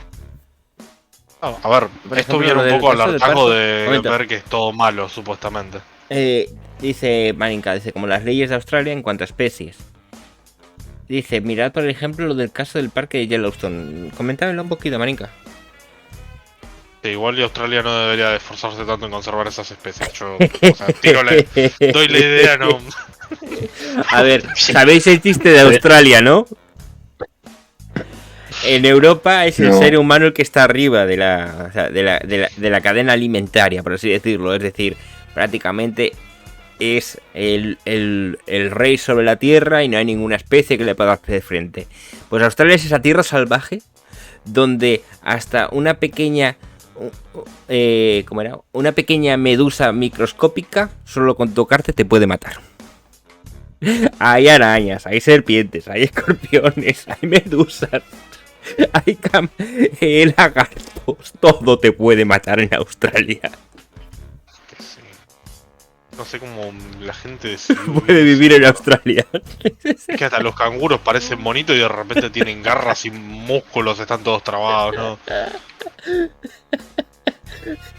A ver, Por esto ejemplo, viene lo un del poco al caso del hartazgo parto. de Momento. ver que es todo malo, supuestamente. Dice Marinka, dice, como las leyes de Australia en cuanto a especies. Dice, mirad por ejemplo lo del caso del parque de Yellowstone. Comentámelo un poquito, Marinka. Sí, igual y Australia no debería de esforzarse tanto en conservar esas especies. Yo, o sea, doy la idea, no. A ver, ¿sabéis el chiste de Australia, no? En Europa es el No. ser humano el que está arriba de la, o sea, de la cadena alimentaria, por así decirlo. Es decir, prácticamente es el rey sobre la tierra y no hay ninguna especie que le pueda hacer frente. Pues Australia es esa tierra salvaje donde hasta una pequeña... ¿cómo era? Una pequeña medusa microscópica solo con tocarte te puede matar. Hay arañas, hay serpientes, hay escorpiones, hay medusas, hay lagartos. Todo te puede matar en Australia. Sí. No sé cómo la gente decidió Puede vivir en Australia. Es que hasta los canguros parecen bonitos y de repente tienen garras y músculos, están todos trabados, ¿no?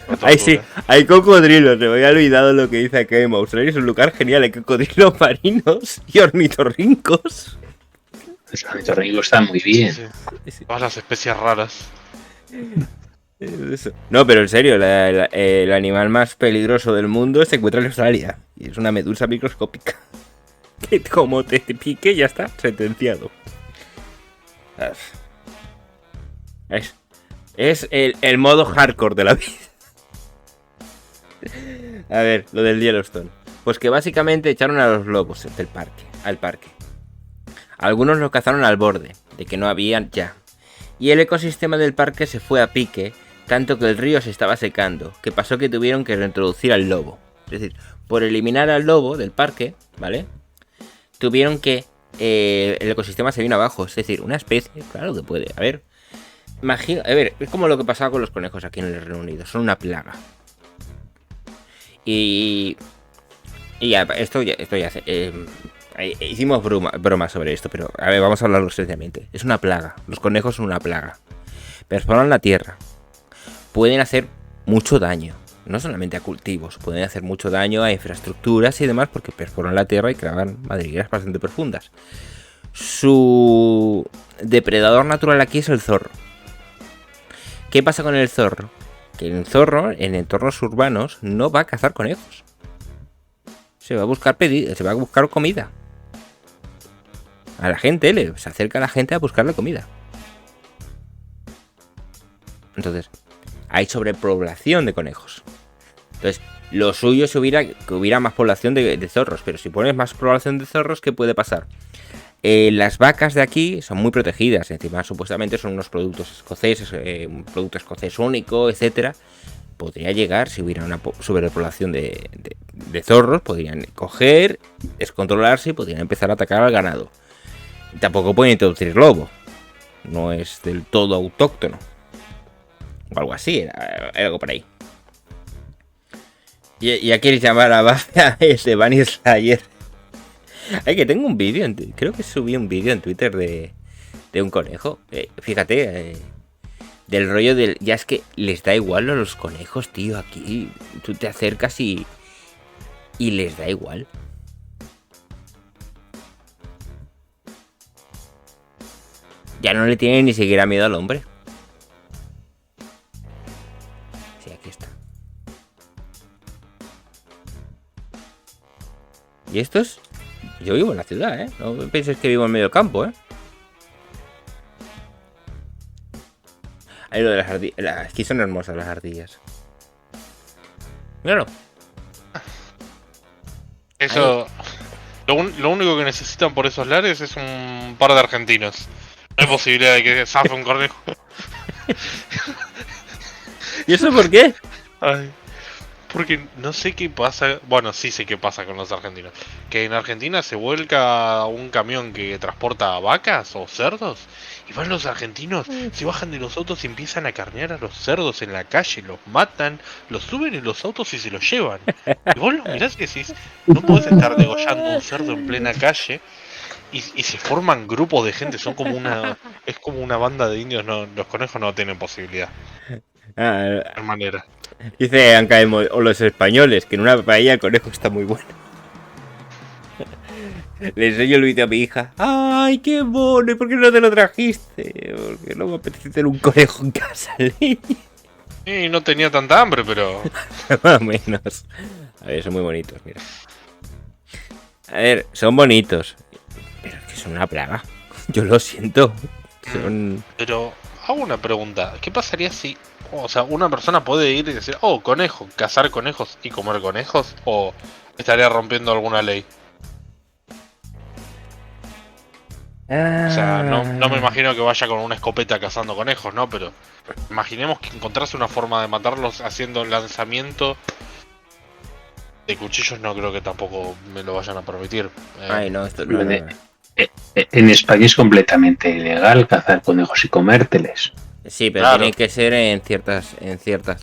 Una Ahí sí, tortura. hay cocodrilos. Se me había olvidado lo que dice acá en Australia. Es un lugar genial. Hay cocodrilos marinos y ornitorrincos. Los ornitorrincos están muy bien. Sí. Todas las especies raras. Eso. No, pero en serio, el animal más peligroso del mundo se encuentra en Australia. Y es una medusa microscópica. Que como te pique, ya está, sentenciado. Es el modo hardcore de la vida. A ver, lo del Yellowstone. Pues que básicamente echaron a los lobos al parque. Algunos los cazaron al borde, de que no habían ya. Y el ecosistema del parque se fue a pique, tanto que el río se estaba secando, que pasó que tuvieron que reintroducir al lobo. Es decir, por eliminar al lobo del parque, ¿vale? Tuvieron que... el ecosistema se vino abajo, es decir, una especie, claro que puede. A ver, imagina, a ver, es como lo que pasaba con los conejos aquí en el Reino Unido, son una plaga. Y ya, esto ya hicimos bromas sobre esto, pero a ver, vamos a hablarlo seriamente. Es una plaga, los conejos son una plaga. Perforan la tierra, pueden hacer mucho daño, no solamente a cultivos, pueden hacer mucho daño a infraestructuras y demás porque perforan la tierra y crean madrigueras bastante profundas. Su depredador natural aquí es el zorro. ¿Qué pasa con el zorro? Que el zorro en entornos urbanos no va a cazar conejos. Se va a buscar comida. A la gente, se acerca a la gente a buscarle comida. Entonces, hay sobrepoblación de conejos. Entonces, lo suyo es que hubiera más población de zorros. Pero si pones más población de zorros, ¿qué puede pasar? Las vacas de aquí son muy protegidas. Encima, supuestamente son unos productos escoceses, un producto escocés único, etcétera. Podría llegar, si hubiera una sobrepoblación de zorros, podrían coger, descontrolarse y podrían empezar a atacar al ganado. Tampoco pueden introducir lobo. No es del todo autóctono. O algo así, era algo por ahí. Ya quieres llamar a ese Bunny Slayer. Ay, que tengo un vídeo, creo que subí un vídeo en Twitter de un conejo. Fíjate, del rollo del... Ya es que les da igual a los conejos, tío, aquí. Tú te acercas y les da igual. Ya no le tienen ni siquiera miedo al hombre. Sí, aquí está. Y estos Yo vivo en la ciudad, ¿eh? No penséis que vivo en medio campo, ¿eh? Ahí lo de las ardillas. Aquí son hermosas las ardillas. Míralo. Eso. Lo único que necesitan por esos lares es un par de argentinos. No hay posibilidad de que zafe un conejo. ¿Y eso por qué? Ay, porque no sé qué pasa. Bueno, sí sé qué pasa con los argentinos. Que en Argentina se vuelca un camión que transporta vacas o cerdos. Y van los argentinos, se bajan de los autos y empiezan a carnear a los cerdos en la calle. Los matan, los suben en los autos y se los llevan. Y vos los mirás y decís, no podés estar degollando un cerdo en plena calle. Y se forman grupos de gente, son como una. Es como una banda de indios. No, los conejos no tienen posibilidad. Ah, De manera. dice Ancaemo, o los españoles, que en una paella el conejo está muy bueno. Le enseño el vídeo a mi hija. ¡Ay, qué mono! ¿Y por qué no te lo trajiste? Porque no me apetece tener un conejo en casa. Y no tenía tanta hambre, pero. Más o menos. A ver, son muy bonitos, mira. A ver, son bonitos. Pero es que son una plaga. Yo lo siento. Son... Pero hago una pregunta. ¿Qué pasaría si, o sea, una persona puede ir y decir, oh, conejo, cazar conejos y comer conejos? ¿O estaría rompiendo alguna ley? O sea, no me imagino que vaya con una escopeta cazando conejos, ¿no? Pero imaginemos que encontrase una forma de matarlos haciendo lanzamiento de cuchillos. No creo que tampoco me lo vayan a permitir. Ay, no, esto no. En España es completamente ilegal cazar conejos y comérteles. Sí, pero Claro. tiene que ser en ciertas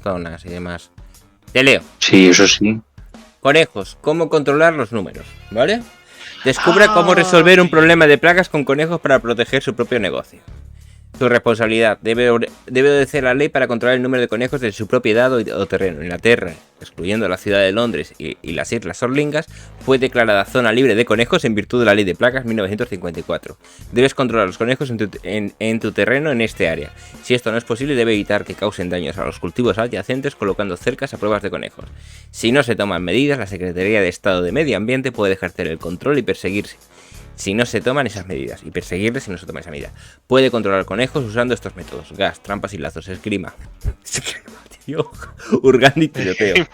zonas y demás. Te leo. Sí, eso sí. Conejos, cómo controlar los números, ¿vale? Descubra cómo resolver un problema de plagas con conejos para proteger su propio negocio. Su responsabilidad. Debe obedecer la ley para controlar el número de conejos de su propiedad o terreno. Inglaterra, excluyendo la ciudad de Londres y las Islas Orlingas, fue declarada zona libre de conejos en virtud de la ley de plagas 1954. Debes controlar los conejos en tu terreno en este área. Si esto no es posible, debe evitar que causen daños a los cultivos adyacentes colocando cercas a pruebas de conejos. Si no se toman medidas, la Secretaría de Estado de Medio Ambiente puede ejercer el control y perseguirse si no se toman esas medidas, y perseguirles si no se toman esa medida. Puede controlar conejos usando estos métodos: gas, trampas y lazos, esgrima, tío, hurgando y tiroteo.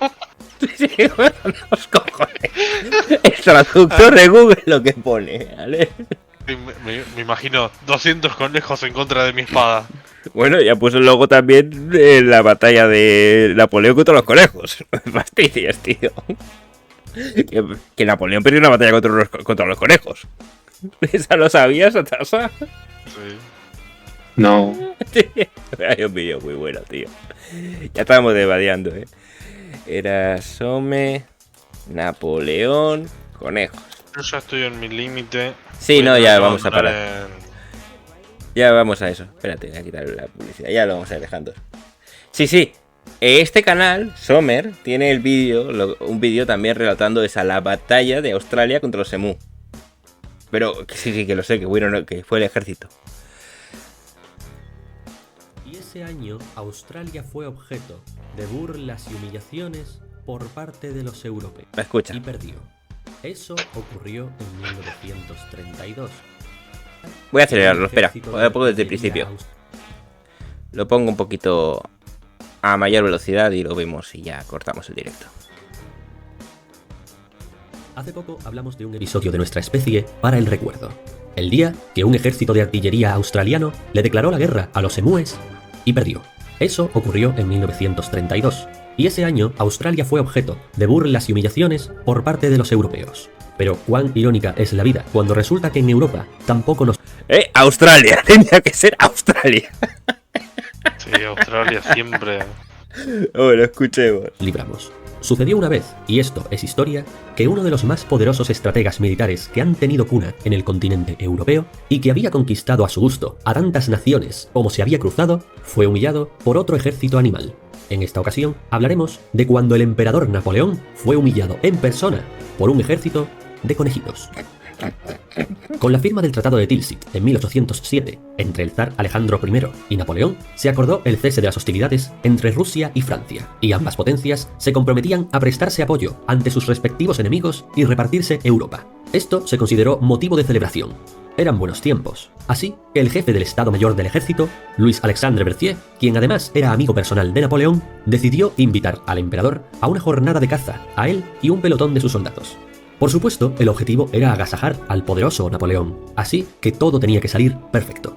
Sí, bueno, los cojones. El traductor de Google lo que pone, ¿vale? Me imagino 200 conejos en contra de mi espada. Bueno, ya puso luego también la batalla de Napoleón contra los conejos. Me fastidias, tío. Que Napoleón perdió una batalla contra los conejos. ¿Esa lo sabías, Atasa? Sí. No. Hay un vídeo muy bueno, tío. Ya estábamos devadeando, Era Some, Napoleón, conejos. Yo ya estoy en mi límite. Sí, Voy no, a ya entrar vamos a parar. Ya vamos a eso. Espérate, voy a quitar la publicidad. Ya lo vamos a ir dejando. Sí. Este canal, Sommer, tiene el vídeo, un vídeo también relatando la batalla de Australia contra los emú. Pero sí, que lo sé, que fue el ejército. Y ese año Australia fue objeto de burlas y humillaciones por parte de los europeos. Escucha. Y perdió. Eso ocurrió en 1932. Voy a acelerarlo, espera. Voy a poner desde el principio. Lo pongo un poquito a mayor velocidad y lo vemos y ya cortamos el directo. Hace poco hablamos de un episodio de nuestra especie para el recuerdo. El día que un ejército de artillería australiano le declaró la guerra a los emúes y perdió. Eso ocurrió en 1932. Y ese año Australia fue objeto de burlas y humillaciones por parte de los europeos. Pero cuán irónica es la vida cuando resulta que en Europa tampoco nos... Australia, tenía que ser Australia. Sí, Australia siempre. Bueno, escuchemos. libramos. Sucedió una vez, y esto es historia, que uno de los más poderosos estrategas militares que han tenido cuna en el continente europeo y que había conquistado a su gusto a tantas naciones como se había cruzado, fue humillado por otro ejército animal. En esta ocasión hablaremos de cuando el emperador Napoleón fue humillado en persona por un ejército de conejitos. Con la firma del Tratado de Tilsit en 1807 entre el zar Alejandro I y Napoleón, se acordó el cese de las hostilidades entre Rusia y Francia, y ambas potencias se comprometían a prestarse apoyo ante sus respectivos enemigos y repartirse Europa. Esto se consideró motivo de celebración. Eran buenos tiempos. Así que el jefe del Estado Mayor del Ejército, Louis Alexandre Berthier, quien además era amigo personal de Napoleón, decidió invitar al emperador a una jornada de caza, a él y un pelotón de sus soldados. Por supuesto, el objetivo era agasajar al poderoso Napoleón, así que todo tenía que salir perfecto.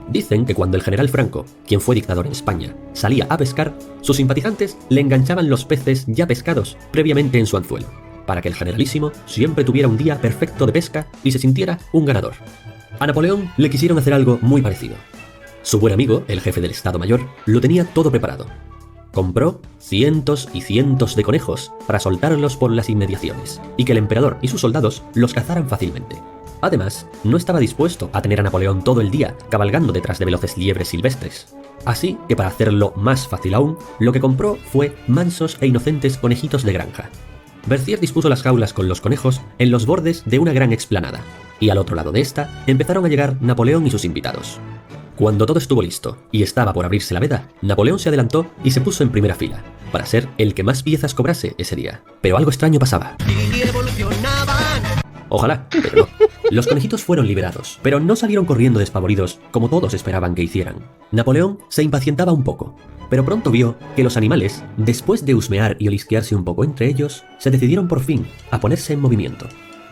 Dicen que cuando el general Franco, quien fue dictador en España, salía a pescar, sus simpatizantes le enganchaban los peces ya pescados previamente en su anzuelo, para que el generalísimo siempre tuviera un día perfecto de pesca y se sintiera un ganador. A Napoleón le quisieron hacer algo muy parecido. Su buen amigo, el jefe del Estado Mayor, lo tenía todo preparado. Compró cientos y cientos de conejos para soltarlos por las inmediaciones, y que el emperador y sus soldados los cazaran fácilmente. Además, no estaba dispuesto a tener a Napoleón todo el día cabalgando detrás de veloces liebres silvestres. Así que para hacerlo más fácil aún, lo que compró fue mansos e inocentes conejitos de granja. Berthier dispuso las jaulas con los conejos en los bordes de una gran explanada, y al otro lado de esta empezaron a llegar Napoleón y sus invitados. Cuando todo estuvo listo y estaba por abrirse la veda, Napoleón se adelantó y se puso en primera fila, para ser el que más piezas cobrase ese día. Pero algo extraño pasaba. Ojalá, pero no. Los conejitos fueron liberados, pero no salieron corriendo despavoridos como todos esperaban que hicieran. Napoleón se impacientaba un poco, pero pronto vio que los animales, después de husmear y olisquearse un poco entre ellos, se decidieron por fin a ponerse en movimiento.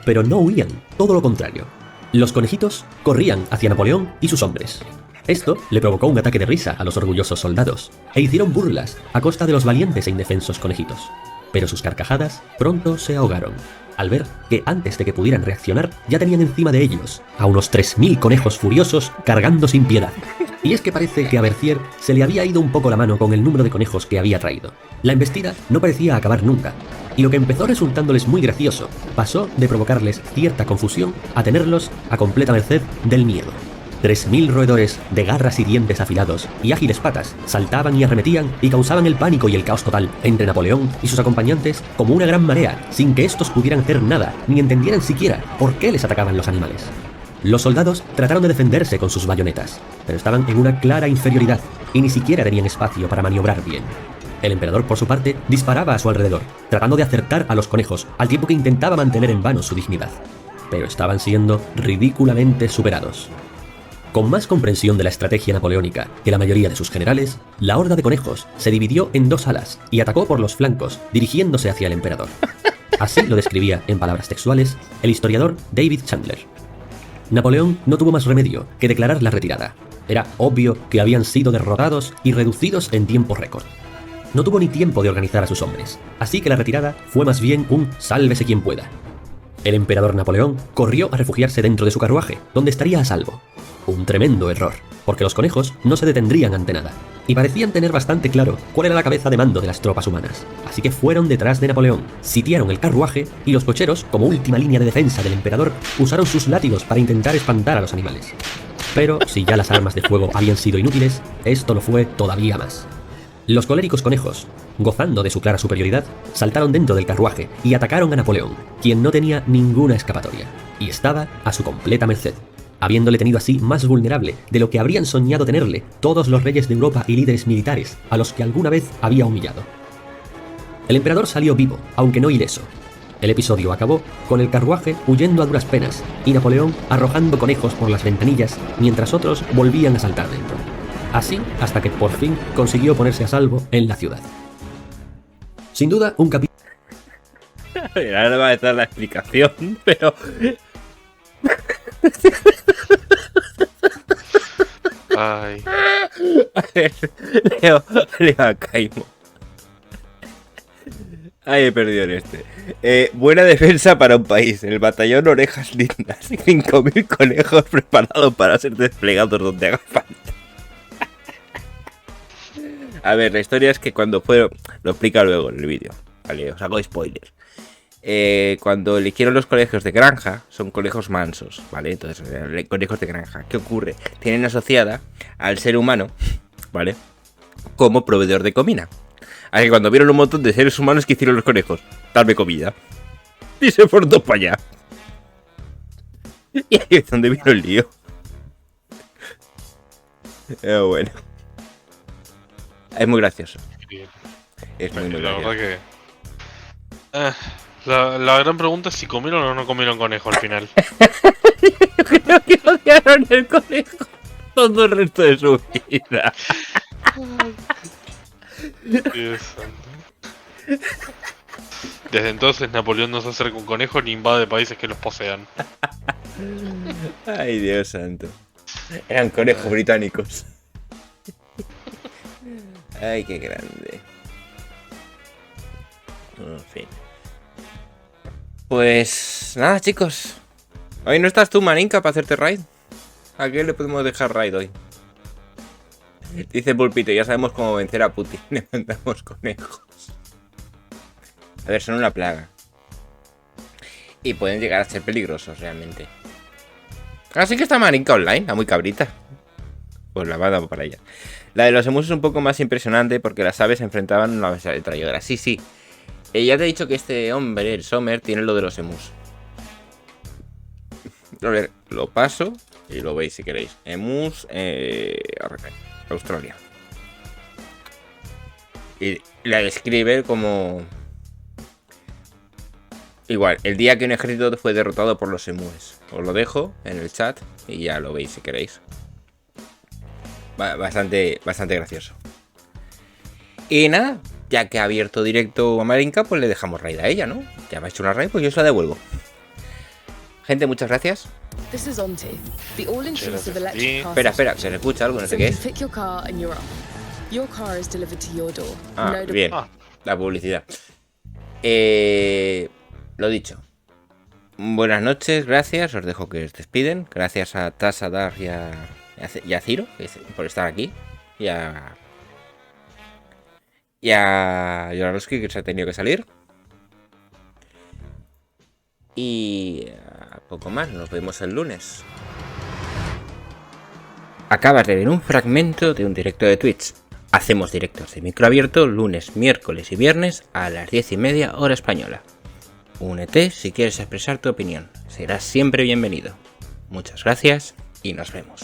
Pero no huían, todo lo contrario. Los conejitos corrían hacia Napoleón y sus hombres. Esto le provocó un ataque de risa a los orgullosos soldados, e hicieron burlas a costa de los valientes e indefensos conejitos. Pero sus carcajadas pronto se ahogaron, al ver que antes de que pudieran reaccionar ya tenían encima de ellos a unos 3000 conejos furiosos cargando sin piedad. Y es que parece que a Berthier se le había ido un poco la mano con el número de conejos que había traído. La embestida no parecía acabar nunca, y lo que empezó resultándoles muy gracioso pasó de provocarles cierta confusión a tenerlos a completa merced del miedo. 3000 roedores de garras y dientes afilados y ágiles patas saltaban y arremetían y causaban el pánico y el caos total entre Napoleón y sus acompañantes como una gran marea, sin que estos pudieran hacer nada ni entendieran siquiera por qué les atacaban los animales. Los soldados trataron de defenderse con sus bayonetas, pero estaban en una clara inferioridad y ni siquiera tenían espacio para maniobrar bien. El emperador, por su parte, disparaba a su alrededor, tratando de acertar a los conejos, al tiempo que intentaba mantener en vano su dignidad. Pero estaban siendo ridículamente superados. Con más comprensión de la estrategia napoleónica que la mayoría de sus generales, la horda de conejos se dividió en dos alas y atacó por los flancos, dirigiéndose hacia el emperador. Así lo describía, en palabras textuales, el historiador David Chandler. Napoleón no tuvo más remedio que declarar la retirada. Era obvio que habían sido derrotados y reducidos en tiempo récord. No tuvo ni tiempo de organizar a sus hombres, así que la retirada fue más bien un sálvese quien pueda. El emperador Napoleón corrió a refugiarse dentro de su carruaje, donde estaría a salvo. Un tremendo error, porque los conejos no se detendrían ante nada, y parecían tener bastante claro cuál era la cabeza de mando de las tropas humanas. Así que fueron detrás de Napoleón, sitiaron el carruaje, y los cocheros, como última línea de defensa del emperador, usaron sus látigos para intentar espantar a los animales. Pero si ya las armas de fuego habían sido inútiles, esto lo fue todavía más. Los coléricos conejos, gozando de su clara superioridad, saltaron dentro del carruaje y atacaron a Napoleón, quien no tenía ninguna escapatoria, y estaba a su completa merced, habiéndole tenido así más vulnerable de lo que habrían soñado tenerle todos los reyes de Europa y líderes militares a los que alguna vez había humillado. El emperador salió vivo, aunque no ileso. El episodio acabó con el carruaje huyendo a duras penas y Napoleón arrojando conejos por las ventanillas mientras otros volvían a saltar dentro. Así hasta que por fin consiguió ponerse a salvo en la ciudad. Sin duda, un capítulo... Ahora va a dar la explicación, pero... Ay. A ver, Leo a Caimo. Ay, he perdido en este. Buena defensa para un país. El batallón Orejas Lindas y 5000 conejos preparados para ser desplegados donde haga falta. A ver, la historia es que cuando fue... Lo explica luego en el vídeo. Vale, os hago spoilers. Cuando eligieron los colegios de granja, son conejos mansos, ¿vale? Entonces, conejos de granja, ¿qué ocurre? Tienen asociada al ser humano, ¿vale? Como proveedor de comida. Así que cuando vieron un montón de seres humanos, que hicieron los conejos? Darme comida. Y se fueron todos para allá. Y ahí es donde vino el lío. Pero bueno. Es muy gracioso. Bien. Es muy, muy La gracioso. verdad que... la gran pregunta es si comieron o no comieron conejo al final. Creo que odiaron el conejo todo el resto de su vida. Dios santo. Desde entonces Napoleón no se acerca a un conejo ni invade países que los posean. Ay, Dios santo. Eran conejos británicos. Ay, qué grande. En fin. Pues nada, chicos. Hoy no estás tú, Maninka, para hacerte raid. ¿A qué le podemos dejar raid hoy? Dice Pulpito, ya sabemos cómo vencer a Putin. Le mandamos conejos. A ver, son una plaga. Y pueden llegar a ser peligrosos realmente. Así que está Maninka online, la muy cabrita. Pues la va a dar para ella. La de los emus es un poco más impresionante porque las aves se enfrentaban a una ametralladora. Sí, sí. Ya te he dicho que este hombre, el Sommer, tiene lo de los emus. A ver, lo paso y lo veis si queréis. Emus, Australia. Y la describe como... Igual, el día que un ejército fue derrotado por los emúes. Os lo dejo en el chat y ya lo veis si queréis. Bastante gracioso. Y nada, ya que ha abierto directo a Marinka, pues le dejamos raid a ella, ¿no? Ya me ha hecho una raid, pues yo se la devuelvo. Gente, muchas gracias. This is Onti, the all-inclusive electric car Espera, system. se le escucha algo, no sé So qué you es. pick your car and you're off. Your car is delivered to your door. Ah, No bien. Ah. La publicidad. Lo dicho. Buenas noches, gracias. Os dejo que os despiden. Gracias a Tasa, Dar y a Ciro por estar aquí. Y a Yorarovsky, que se ha tenido que salir. Y a poco más, nos vemos el lunes. Acabas de ver un fragmento de un directo de Twitch. Hacemos directos de micro abierto lunes, miércoles y viernes a las 10:30 hora española. Únete si quieres expresar tu opinión. Serás siempre bienvenido. Muchas gracias y nos vemos.